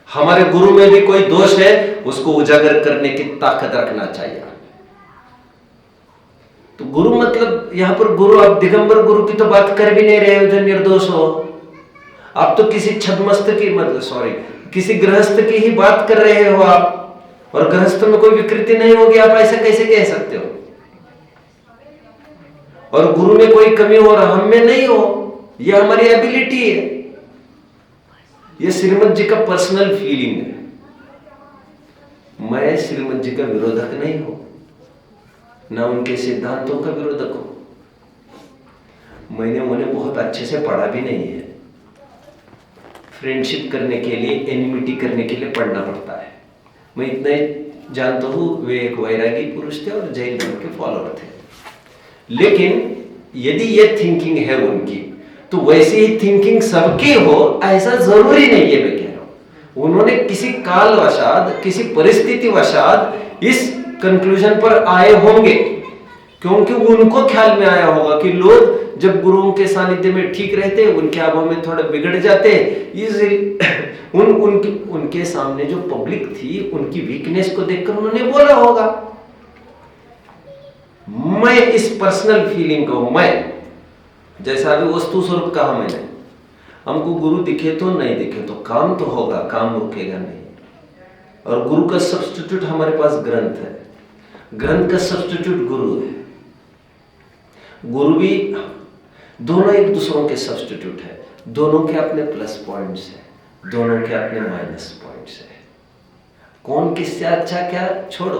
हमारे गुरु में भी कोई दोष है, उसको उजागर करने की ताकत रखना चाहिए। तो गुरु मतलब यहां पर गुरु, अब दिगंबर गुरु की तो बात कर भी नहीं रहे हो जो निर्दोष हो। आप तो किसी छद्मस्त की, मतलब किसी गृहस्थ की ही बात कर रहे हो आप, और गृहस्थ में कोई विकृति नहीं होगी, आप ऐसा कैसे कह सकते हो? और गुरु में कोई कमी हो और हम में नहीं हो, यह हमारी एबिलिटी है। यह श्रीमद् जी का पर्सनल फीलिंग है। मैं श्रीमद् जी का विरोधक नहीं हूं, ना उनके सिद्धांतों का विरोधक हूं। मैंने उन्हें बहुत अच्छे से पढ़ा भी नहीं है। फ्रेंडशिप करने के लिए, एनिमिटी करने के लिए पढ़ना पड़ता है। मैं इतना ही जानता हूं, वे एक वैरागी पुरुष थे और जैन धर्म के फॉलोअर थे। लेकिन यदि यह थिंकिंग है उनकी, तो वैसी ही थिंकिंग सबकी हो ऐसा जरूरी नहीं है। मैं कह रहा हूं, उन्होंने किसी कालवशात, किसी परिस्थितिवशात इस कंक्लूजन पर आए होंगे, क्योंकि उनको ख्याल में आया होगा कि लोग जब गुरुओं के सानिध्य में ठीक रहते, उनके अभाव में थोड़ा बिगड़ जाते। उनके सामने जो पब्लिक थी, उनकी वीकनेस को देखकर उन्होंने बोला होगा। मैं इस पर्सनल फीलिंग को, मैं जैसा अभी वस्तु स्वरूप कहा मैंने, हमको गुरु दिखे तो नहीं दिखे तो काम तो होगा, काम रुकेगा नहीं। और गुरु का सब्स्टिट्यूट हमारे पास ग्रंथ है, ग्रंथ का सब्स्टिट्यूट गुरु है। गुरु भी, दोनों एक दूसरों के सब्स्टिट्यूट है, दोनों के अपने प्लस पॉइंट्स है, दोनों के अपने माइनस पॉइंट्स है। कौन किससे अच्छा क्या छोड़ो,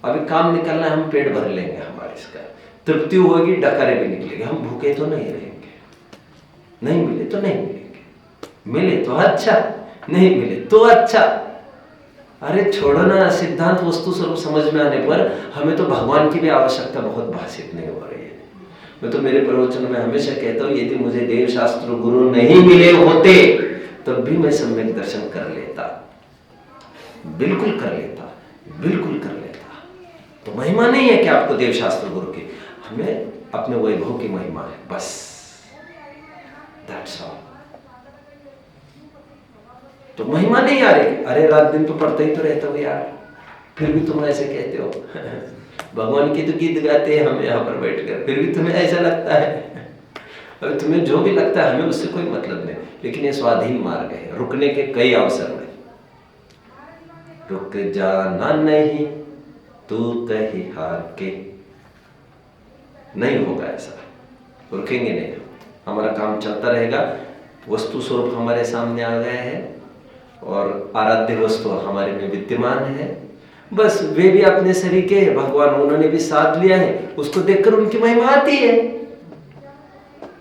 अभी काम निकलना है, हम पेट भर लेंगे, हमारे इसका तृप्ति होगी, डकारे भी निकलेंगे, हम भूखे तो नहीं रहेंगे। नहीं मिले तो नहीं मिलेंगे, मिले तो अच्छा, नहीं मिले तो अच्छा। अरे छोड़ो ना, सिद्धांत वस्तु स्वरूप समझ में आने पर हमें तो भगवान की भी आवश्यकता बहुत भाषित नहीं हो रही है। मैं तो मेरे प्रवचन में हमेशा कहता हूं, यदि मुझे देव शास्त्र गुरु नहीं मिले होते तब भी मैं सम्यक दर्शन कर लेता, बिल्कुल कर लेता, बिल्कुल कर लेता। तो महिमा नहीं है कि आपको देवशास्त्र गुरु की, हमें अपने वैभव की महिमा है, बस दैट्स ऑल। तो महिमा नहीं आ रही, अरे रात दिन तो पढ़ते ही तो रहते हो यार, फिर भी तुम ऐसे कहते हो भगवान की तो गीत गाते हैं हम यहाँ पर बैठकर, फिर भी तुम्हें ऐसा लगता है। अब तुम्हें जो भी लगता है, हमें उससे कोई मतलब नहीं, लेकिन ये स्वाधीन मार्ग है, रुकने के कई अवसर नहीं। रुक जाना नहीं तू कहीं हार के, नहीं होगा ऐसा, रुकेंगे नहीं, हमारा काम चलता रहेगा। वस्तु स्वरूप हमारे सामने आ गए हैं और आराध्य वस्तु हमारे में विद्यमान है, बस वे भी अपने शरीर के भगवान, उन्होंने भी साथ लिया है, उसको देखकर उनकी महिमा आती है।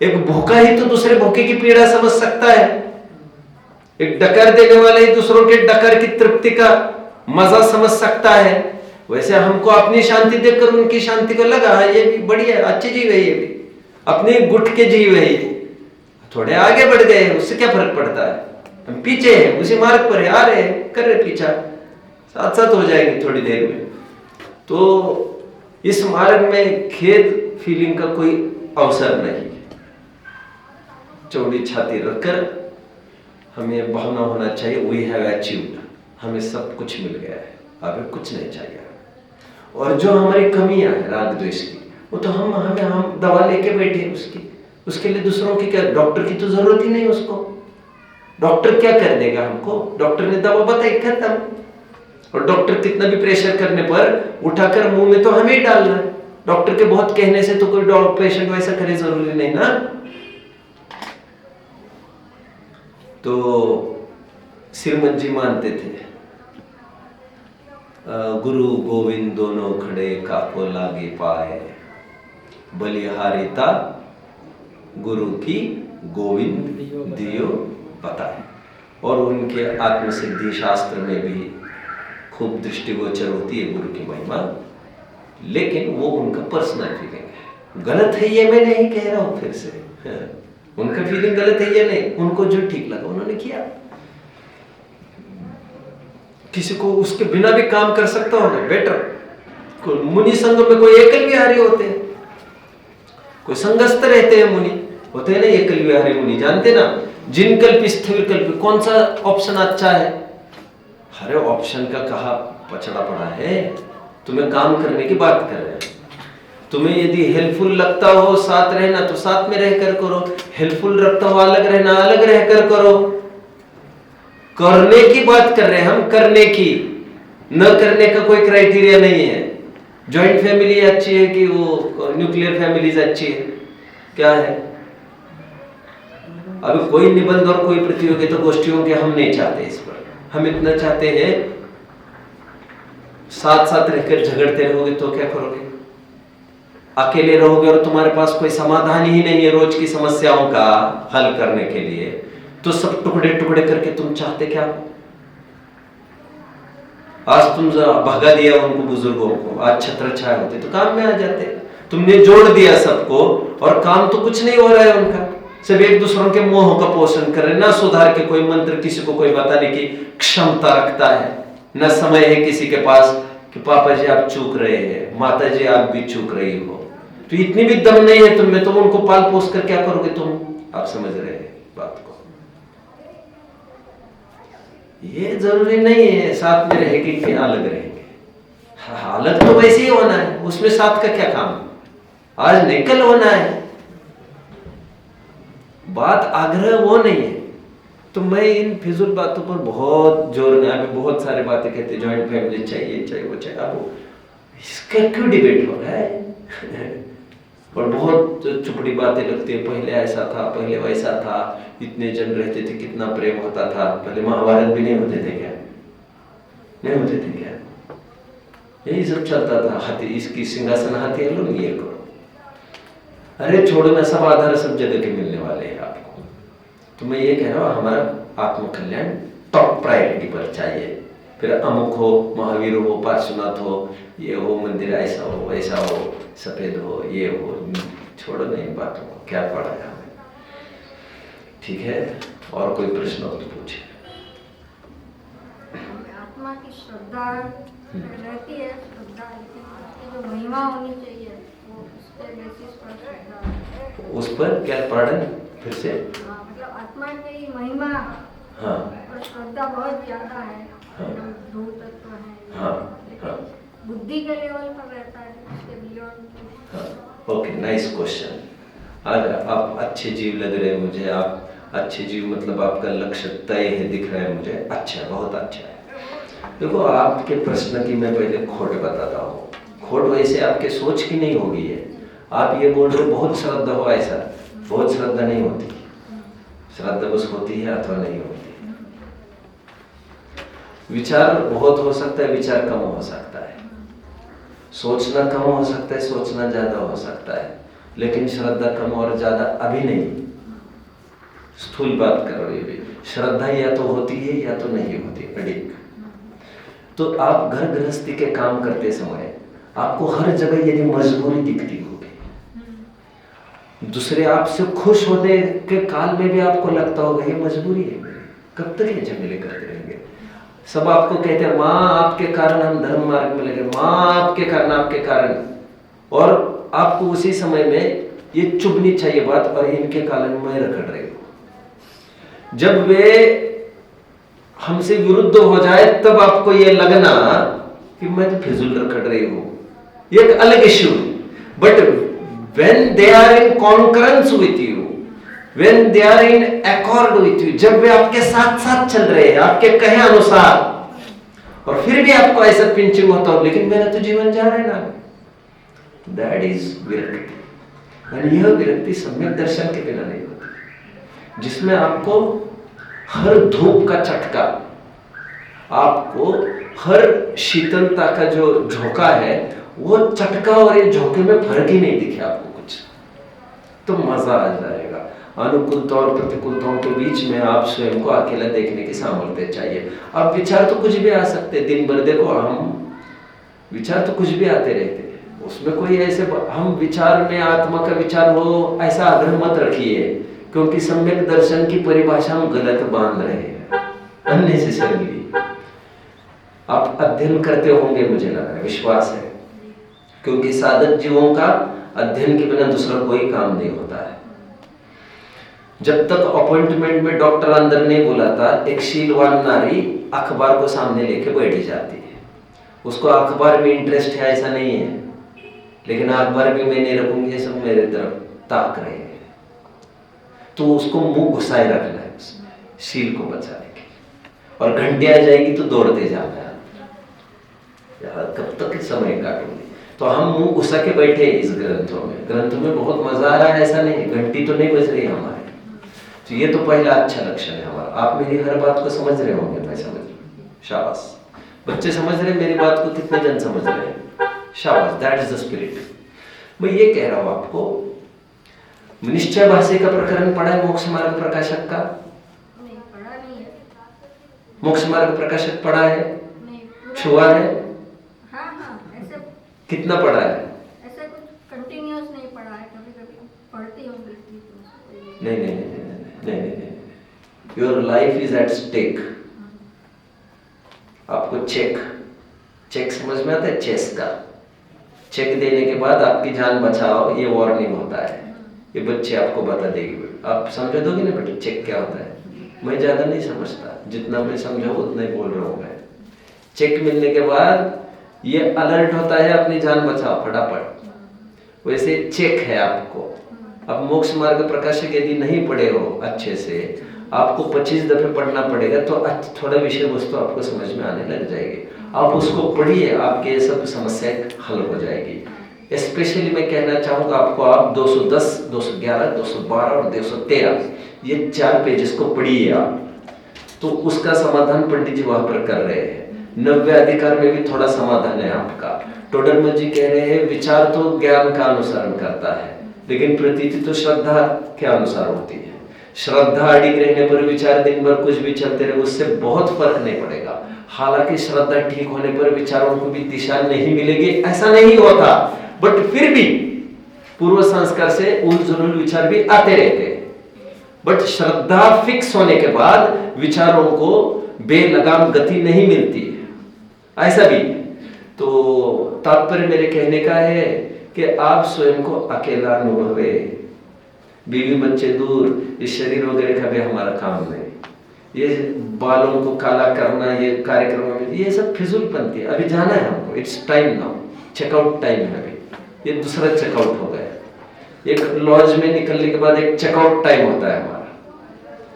एक भूखा ही तो दूसरे भूखे की पीड़ा समझ सकता है, एक डकर देने वाला ही दूसरों के डकर की तृप्ति का मजा समझ सकता है। वैसे हमको अपनी शांति देखकर उनकी शांति को लगा ये भी बढ़िया अच्छी जीव है, ये भी अपने गुट के जीव है, ये थोड़े आगे बढ़ गए, उससे क्या फर्क पड़ता है, हम पीछे हैं, उसी मार्ग पर है, आ रहे हैं, कर रहे पीछा, साथ साथ हो जाएंगे थोड़ी देर में। तो इस मार्ग में खेद फीलिंग का कोई अवसर नहीं, चौड़ी छाती रखकर हमें भावना होना चाहिए वी हैव अचीव्ड, हमें सब कुछ मिल गया है, हमें कुछ नहीं चाहिए। और जो हमारी कमियां है राग द्वेष की, वो तो हम दवा लेके बैठे उसके लिए दूसरों की क्या, डॉक्टर की तो जरूरत ही नहीं उसको, डॉक्टर क्या कर देगा हमको, डॉक्टर ने दवा बताई खत्म। और डॉक्टर कितना भी प्रेशर करने पर उठाकर मुंह में तो हमें ही डालना है, डॉक्टर के बहुत कहने से तो कोई पेशेंट वैसा करे जरूरी नहीं ना। तो श्रीमद जी मानते थे गुरु गोविंद दोनों खड़े काको लागे पाए, बलिहारिता गुरु की गोविंद दियो बताए। और उनके आत्मसिद्धि शास्त्र में भी खूब दृष्टिगोचर होती है गुरु की महिमा, लेकिन वो उनका पर्सनल फीलिंग है, गलत है ये मैं नहीं कह रहा हूं फिर से, उनका फीलिंग गलत है ये नहीं, उनको जो ठीक लगा उन्होंने किया। किसी को उसके बिना भी काम कर सकता हो ना, बेटर। मुनि संघ में कोई एकल विहारी होते हैं, कोई संगस्थ रहते हैं, मुनि होते हैं ना एकल विहारी मुनि, जानते ना, जिन कल्प स्थिर कल्प, कौन सा ऑप्शन अच्छा है, हरे ऑप्शन का कहा पछड़ा पड़ा है। तुम्हें काम करने की बात कर रहे हैं, तुम्हें यदि हेल्पफुल लगता हो साथ रहना तो साथ में रहकर करो, हेल्पफुल लगता हो अलग रहना अलग रहकर करो। करने की बात कर रहे हैं हम, करने की, न करने का कोई क्राइटेरिया नहीं है। जॉइंट फैमिली अच्छी है कि वो न्यूक्लियर फैमिलीज अच्छी है, क्या है? अभी कोई निबंध और कोई प्रतियोगिता गोष्ठियों के हम नहीं चाहते इस पर, हम इतना चाहते हैं साथ साथ रहकर झगड़ते रहोगे तो क्या करोगे? अकेले रहोगे और तुम्हारे पास कोई समाधान ही नहीं है रोज की समस्याओं का हल करने के लिए, तो सब टुकड़े टुकड़े करके तुम चाहते क्या? आज तुम भगा दिया उनको बुजुर्गों को, आज छत्र छाया होते तो काम में आ जाते। तुमने जोड़ दिया सबको और काम तो कुछ नहीं हो रहा है उनका, सब एक दूसरों के मोह का पोषण कर रहे, ना सुधार के कोई मंत्र किसी को कोई बताने की क्षमता रखता है, न समय है किसी के पास कि पापा जी आप चूक रहे हैं, माता जी आप भी चूक रही हो। तो इतनी भी दम नहीं है तुम में, तो उनको पाल पोस कर क्या करोगे तुम? आप समझ रहे हैं बात को? ये जरूरी नहीं है साथ में रहेंगे कि अलग रहेंगे, अलग तो वैसे ही होना है, उसमें साथ का क्या काम? आज नहीं कल होना है, बात आग्रह वो नहीं है। तो मैं इन फिजूल बातों पर बहुत जोर नहीं, अभी बहुत सारे बातें कहते जॉइंट फैमिली चाहिए चाहिए वो चाहिए, अब इसका क्यों डिबेट हो रहा है? और बहुत चुपड़ी बातें लगती है, पहले ऐसा था, पहले वैसा था, इतने जन रहते थे, कितना प्रेम होता था, पहले महाभारत भी नहीं होते थे क्या? नहीं होते थे क्या? यही सब चलता था, हाथी इसकी सिंहासन हाथी है, लो ये करो, अरे छोड़ो ना, सब आधार सब जगह के मिलने वाले हैं आपको। तो मैं ये कह रहा हूँ हमारा आत्मकल्याण टॉप प्रायोरिटी पर चाहिए, फिर अमुक हो, महावीर हो, पार्श्वनाथ हो, ये हो, मंदिर ऐसा हो वैसा हो, सफेद हो, ये हो, छोड़ो नहीं बातों को, क्या पड़ा है हमें? ठीक है, और कोई प्रश्न हो तो पूछे। आत्मा की श्रद्धा रहती है, श्रद्धा जो महिमा होनी चाहिए वो उस पे बेसिस पर श्रद्धा है। उस पर क्या पार्डन फिर से? हाँ, मतलब आत्मा की महिमा हाँ और श्रद्धा बहुत ज्यादा है, हाँ। धूल तत्व है, हाँ, लेकिन हाँ। बुद्धि के लेवल पर रहता है, उसके बियॉन्ड। हाँ, ओके, नाइस क्वेश्चन। आज आप अच्छे जीव लग रहे हैं मुझे, आप अच्छे जीव मतलब आपका लक्ष्य तय है दिख रहा है मुझे, अच्छा, बहुत अच्छा है। देखो आपके प्रश्न की मैं पहले खोट बताता हूँ। खोट वैसे आपके सोच की नहीं होगी है, आप ये बोल रहे हो बहुत श्रद्धा हो, ऐसा बहुत श्रद्धा नहीं होती। श्रद्धा बस होती है अथवा नहीं होती। विचार बहुत हो सकता है, विचार कम हो सकता है, सोचना कम हो सकता है, सोचना ज्यादा हो सकता है, लेकिन श्रद्धा कम और ज्यादा अभी नहीं। स्थूल बात कर रही है, श्रद्धा या तो होती है या तो नहीं होती, अडिग। तो आप घर गृहस्थी के काम करते समय आपको हर जगह यदि मजबूरी दिखती होगी, दूसरे आपसे खुश होने के काल में भी आपको लगता होगा ये मजबूरी है मेरी, कब तक ये झमेले करते रहेंगे। सब आपको कहते हैं माँ आपके कारण हम धर्म मार्ग में लगे, माँ आपके कारण, और आपको उसी समय में ये चुभनी चाहिए बात, और इनके कारण मैं रगड़ रही हूं। जब वे हमसे विरुद्ध हो जाए तब आपको ये लगना कि मैं तो फिजूल रगड़ रही हूं, ये एक अलग issue. But when they are in concurrence with you, when they are in accord with you, जब वे आपके साथ साथ चल रहे हैं आपके कहे अनुसार, और फिर भी आपको ऐसा पिंचिंग होता हो लेकिन मेरा तो जीवन जा रहा है ना, दैट इज विरक्ति। और यह विरक्ति सम्यक दर्शन के बिना नहीं होती, जिसमें आपको हर धूप का चटका, आपको हर शीतलता का जो झोंका है, वो चटका और ये झोंके में फर्क ही नहीं दिखे आपको कुछ, तो मजा आ जाएगा। अनुकूलता और प्रतिकूलताओं के बीच में आप स्वयं को अकेला देखने की सामर्थ्य चाहिए। अब विचार तो कुछ भी आ सकते, दिन भर देखो हम विचार तो कुछ भी आते रहते हैं, उसमें कोई ऐसे हम विचार में आत्मा का विचार हो ऐसा आग्रह मत रखिए, क्योंकि सम्यक दर्शन की परिभाषा हम गलत बांध रहे हैं अननेसेसरीली। आप अध्ययन करते होंगे मुझे लग रहा है, विश्वास है, क्योंकि साधक जीवों का अध्ययन के बिना दूसरा कोई काम नहीं होता है। जब तक अपॉइंटमेंट में डॉक्टर अंदर नहीं बुलाता, एक शीलवान नारी अखबार को सामने लेके बैठी जाती है। उसको अखबार में इंटरेस्ट है ऐसा नहीं है, लेकिन अखबार भी मैं नहीं रखूंगी, ये सब मेरे तरफ ताक रहे हैं, तो उसको मुंह घुसाए रखना है उसमें, शील को बचाने के, और घंटे आ जाएगी तो दौड़ते जाना है, यार कब तक समय काटूंगी। तो हम मुंह घुसा के बैठे इस ग्रंथों में बहुत मजा आ रहा है ऐसा नहीं, घंटी तो नहीं बज रही हमारे। तो ये तो पहला अच्छा लक्षण है हमारा। आप मेरी हर बात को समझ रहे होंगे, मैं समझ रहा हूं, शाबाश। बच्चे समझ रहे हैं मेरी बात को, कितने जन समझ रहे हैं, शाबाश, दैट इज द स्पिरिट। मैं ये कह रहा हूं आपको, निश्चय भाषी का प्रकरण पढ़ा है मोक्ष मार्ग प्रकाशक का? नहीं, पढ़ा नहीं है। मोक्ष मार्ग प्रकाशक पढ़ा है? नहीं, छुआ है? हाँ हाँ, ऐसे कितना पढ़ा है? ऐसे कुछ कंटिन्यूअस नहीं पढ़ा है, कभी कभी पढ़ती हूँ बीच बीच में। नहीं नहीं नहीं नहीं नहीं नहीं, your life is at stake. आपको चेक समझ में आता है? चेस का चेक देने के बाद आपकी जान बचाओ, ये वार्निंग होता है। ये बच्चे आपको बता देगी, आप समझ दोगे ना बेटे चेक क्या होता है? मैं ज्यादा नहीं समझता, जितना मैं समझा उतना ही बोल रहा हूँ मैं। चेक मिलने के बाद ये अलर्ट होता है अपनी जान बचाओ फटाफट, वैसे चेक है आपको। अब मोक्ष मार्ग प्रकाशक यदि नहीं पढ़े हो अच्छे से, आपको 25 दफे पढ़ना पड़ेगा, तो थोड़ा विषय वस्तु आपको समझ में आने लग जाएगी। आप उसको पढ़िए, आपके ये सब समस्याएं हल हो जाएगी। स्पेशली मैं कहना चाहूँगा आपको, आप 210, 211, 212 और 213 ये 4 पेजेस को पढ़िए आप, तो उसका समाधान पंडित जी वहां पर कर रहे हैं। 90 अधिकार में भी थोड़ा समाधान है आपका। टोडरमल जी कह रहे हैं विचार तो ज्ञान का अनुसरण करता है, लेकिन प्रतीति तो श्रद्धा के अनुसार होती है। श्रद्धा अड़िग रहने पर विचार दिन भर कुछ भी चलते रहे, उससे बहुत फर्क नहीं पड़ेगा। हालांकि श्रद्धा ठीक होने पर विचारों को भी दिशा नहीं मिलेगी ऐसा नहीं होता, बट फिर भी पूर्व संस्कार से उलझुल विचार भी आते रहते हैं। बट श्रद्धा फिक्स होने के बाद विचारों को बेलगाम गति नहीं मिलती है, ऐसा भी। तो तात्पर्य मेरे कहने का है कि आप स्वयं को अकेला अनुभवे, बीवी बच्चे दूर, इस शरीर वगैरह का भी हमारा काम नहीं। ये बालों को काला करना, ये कार्यक्रम में ये सब फिजूलपंती है। अभी जाना है हमको, it's time now, checkout time है अभी। ये दूसरा चेकआउट हो गया। एक लॉज में निकलने के बाद एक चेकआउट टाइम होता है हमारा,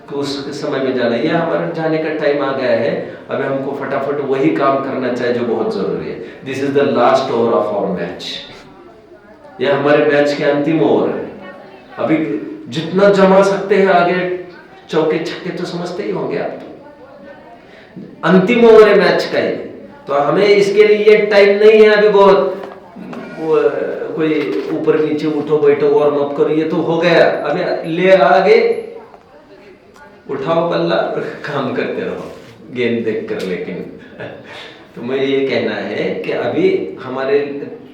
कि उस समय में जाना। ये हमारा जाने का टाइम आ गया है। अभी हमको फटाफट वही काम करना चाहिए जो बहुत जरूरी है। This is the last over of our match. यह हमारे मैच के अंतिम ओवर है। अभी जितना जमा सकते हैं आगे, चौके छक्के तो समझते ही होंगे आप। अंतिम ओवर है मैच का ही, तो हमें इसके लिए ये टाइम नहीं है अभी बहुत कोई ऊपर नीचे उठो बैठो वार्म अप करो, ये तो हो गया। अभी ले आगे उठाओ बल्ला और काम करते रहो गेंद देख कर। लेकिन तो मैं ये कहना है कि अभी हमारे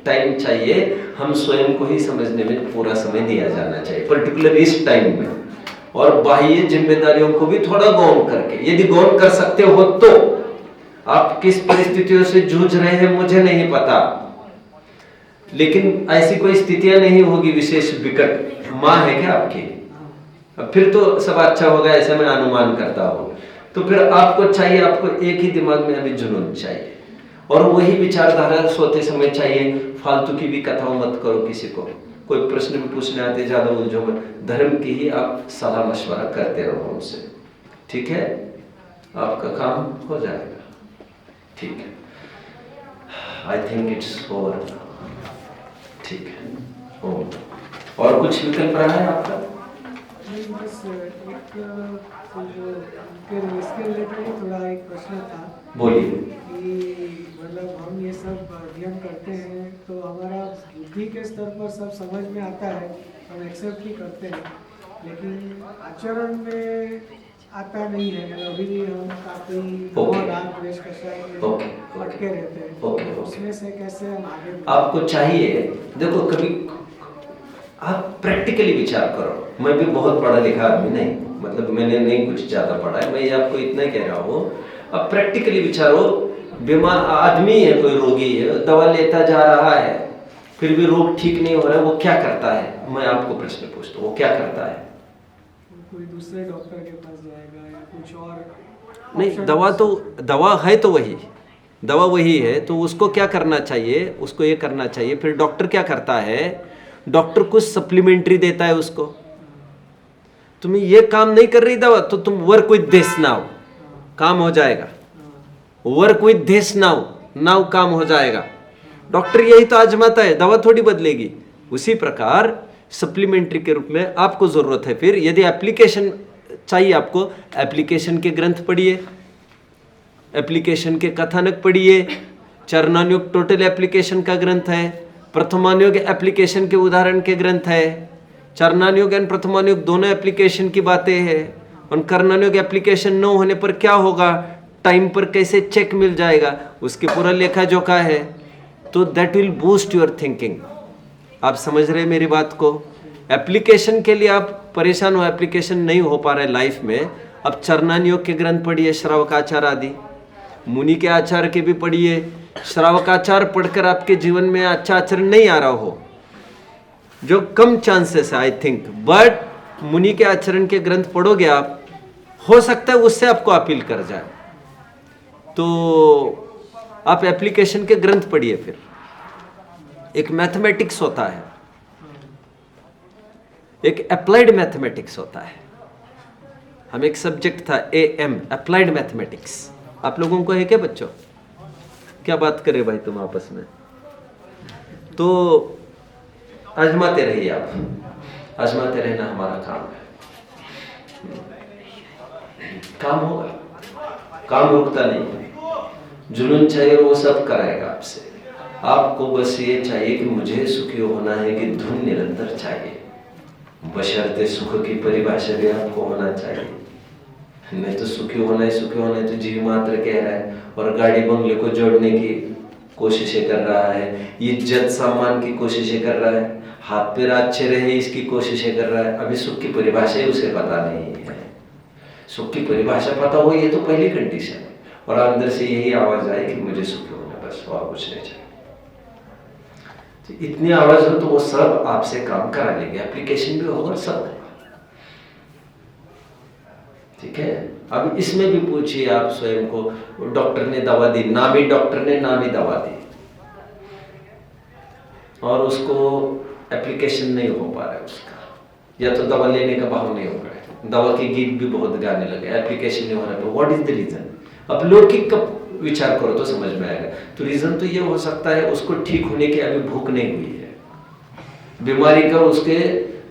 टाइम चाहिए, हम स्वयं को ही समझने में पूरा समय दिया जाना चाहिए, पर्टिकुलर इस टाइम में। और बाह्य जिम्मेदारियों को भी थोड़ा गौन करके, यदि गौन कर सकते हो तो। आप किस परिस्थितियों से जूझ रहे हैं मुझे नहीं पता, लेकिन ऐसी कोई स्थितियां नहीं होगी विशेष विकट। माँ है क्या आपकी? अब फिर तो सब अच्छा होगा ऐसा मैं अनुमान करता हूं। तो फिर आपको चाहिए, आपको एक ही दिमाग में अभी जुनून चाहिए, और वही विचारधारा सोते समय चाहिए। फालतू की भी कथाओं मत करो किसी को। कोई प्रश्न भी पूछने आते ज्यादा उलझो मत, धर्म की ही आप सलाह मशवरा करते रहो उनसे, ठीक है? आपका काम हो जाएगा, ठीक है? आई थिंक इट्स ओवर, ठीक है। और कुछ विकल्प रहा है आपका? बस इसके रिलेटेड थोड़ा एक प्रश्न था। बोलिए। कि मतलब हम ये सब अध्ययन करते हैं तो हमारा बुद्धि के स्तर पर सब समझ में आता है, हम एक्सेप्ट ही करते हैं, लेकिन आचरण में आता नहीं है। अभी भी हम काफी रात द्वेष कषाय में अटके रहते हैं। तो उसमें से कैसे हम आगे? आपको चाहिए, देखो कभी आप प्रैक्टिकली विचार करो। मैं भी बहुत पढ़ा लिखा आदमी नहीं, मतलब मैंने नहीं कुछ ज्यादा पढ़ा है, मैं ये आपको इतना ही कह रहा हूँ। अब प्रैक्टिकली विचारो, बीमार आदमी है, कोई रोगी है, दवा लेता जा रहा है, फिर भी रोग ठीक नहीं हो रहा है, वो क्या करता है? मैं आपको प्रश्न पूछता हूँ, वो क्या करता है? कोई दूसरे डॉक्टर के पास जाएगा या कुछ और? नहीं, दवा है तो वही दवा वही है, तो उसको क्या करना चाहिए? उसको ये करना चाहिए। फिर डॉक्टर क्या करता है? डॉक्टर कुछ सप्लीमेंट्री देता है उसको। तुम्हें ये काम नहीं कर रही दवा, तो तुम वर्क विद दिस नाउ, काम हो जाएगा। Work with this now, now काम हो जाएगा। डॉक्टर यही तो आजमाता है, दवा थोड़ी बदलेगी। उसी प्रकार सप्लीमेंट्री के रूप में आपको जरूरत है। फिर यदि एप्लीकेशन चाहिए आपको, एप्लीकेशन के ग्रंथ पढ़िए, एप्लीकेशन के कथानक पढ़िए। चरणानुयोग टोटल एप्लीकेशन का ग्रंथ है, प्रथमानुयोग एप्लीकेशन के उदाहरण के ग्रंथ है। चरणानुयोग एंड प्रथमानुयोग दोनों एप्लीकेशन की बातें हैं। और कर्णानुयोग एप्लीकेशन न होने पर क्या होगा, टाइम पर कैसे चेक मिल जाएगा, उसके पूरा लेखा जोखा है। तो that will boost your thinking. आप समझ रहे मेरी बात को? एप्लीकेशन के लिए आप परेशान हो, एप्लीकेशन नहीं हो पा रहा है लाइफ में, अब चरणानुयोग के ग्रंथ पढ़िए, श्रावकाचार आदि, मुनि के आचार के भी पढ़िए। श्रावकाचार पढ़कर आपके जीवन में अच्छा आचरण नहीं आ रहा हो, जो कम चांसेस है आई थिंक, बट मुनि के आचरण के ग्रंथ पढ़ोगे आप, हो सकता है उससे आपको अपील कर जाए। तो आप एप्लीकेशन के ग्रंथ पढ़िए। फिर एक मैथमेटिक्स होता है, एक अप्लाइड मैथमेटिक्स होता है। हम एक सब्जेक्ट था AM, अप्लाइड मैथमेटिक्स। आप लोगों को है क्या बच्चों? क्या बात करे भाई तुम आपस में? तो आजमाते रहिए, आप आजमाते रहना हमारा काम है। काम होगा, काम रुकता नहीं है। जुनून चाहिए, वो सब कराएगा आपसे। आपको बस ये चाहिए कि मुझे सुखी होना है, कि धुन निरंतर चाहिए, बशर्ते सुख की परिभाषा भी आपको होना चाहिए। नहीं तो सुखी होना है तो जीव मात्र कह रहा है, और गाड़ी बंगले को जोड़ने की कोशिशें कर रहा है, इज्जत सम्मान की कोशिशें कर रहा है, हाथ पैर अच्छे रहे इसकी कोशिशें कर रहा है। अभी सुख की परिभाषा ही उसे पता नहीं है। सुख की परिभाषा पता हो, ये तो पहली कंडीशन है। और अंदर से यही आवाज आए कि मुझे सुखी होना, बस और कुछ नहीं चाहिए। तो इतनी आवाज हो तो वो सब आपसे काम करा लेंगे, एप्लीकेशन भी होगा, सब होगा। ठीक है। अब इसमें भी पूछिए आप स्वयं को, डॉक्टर ने दवा दी, नामी डॉक्टर ने नामी दवा दी और उसको एप्लीकेशन नहीं हो पा रहा है उसका, या तो दवा लेने का भाव नहीं हो रहा है, दवा के गीत भी बहुत गाने लगे, एप्लीकेशन नहीं हो रहा है, तो व्हाट इज द रीजन? अब लौकिक का विचार करो तो समझ में आएगा। तो रीजन तो ये हो सकता है उसको ठीक होने की अभी भूख नहीं हुई है, बीमारी का उसके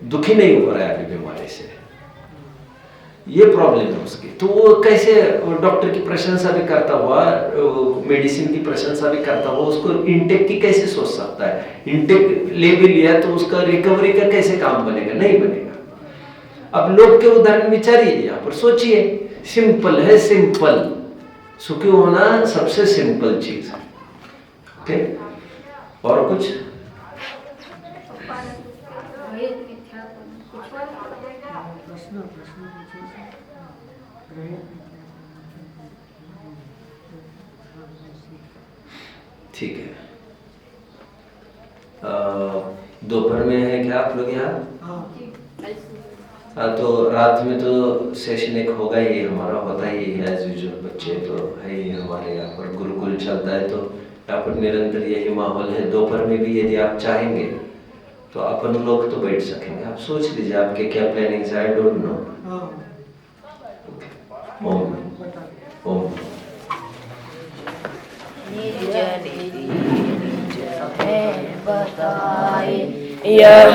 दुखी नहीं हो रहा है अभी बीमारी से, ये प्रॉब्लम है उसकी। तो वो कैसे डॉक्टर की प्रशंसा भी करता हुआ, मेडिसिन की प्रशंसा भी करता हुआ, उसको इनटेक की कैसे सोच सकता है? इनटेक ले भी लिया तो उसका रिकवरी का कैसे काम बनेगा? नहीं बनेगा। अब लोग के उदाहरण विचारिए, यहाँ पर सोचिए, सिंपल है, सिंपल। सुखी होना सबसे सिंपल चीज है। ओके, और कुछ? प्रश्न पूछिए। ठीक है। दोपहर में है क्या आप लोग यहाँ? हाँ, तो रात में तो सेशन एक होगा ही, हमारा होता ही है एज यूजुअल, बच्चे तो है ही हमारे यहाँ पर, गुरुकुल चलता है तो यहाँ पर निरंतर यही माहौल है। दोपहर में भी यदि आप चाहेंगे तो अपन लोग तो बैठ सकेंगे। आप सोच लीजिए आपके क्या प्लानिंग है, I don't know. Om Om निज निज है बताए यह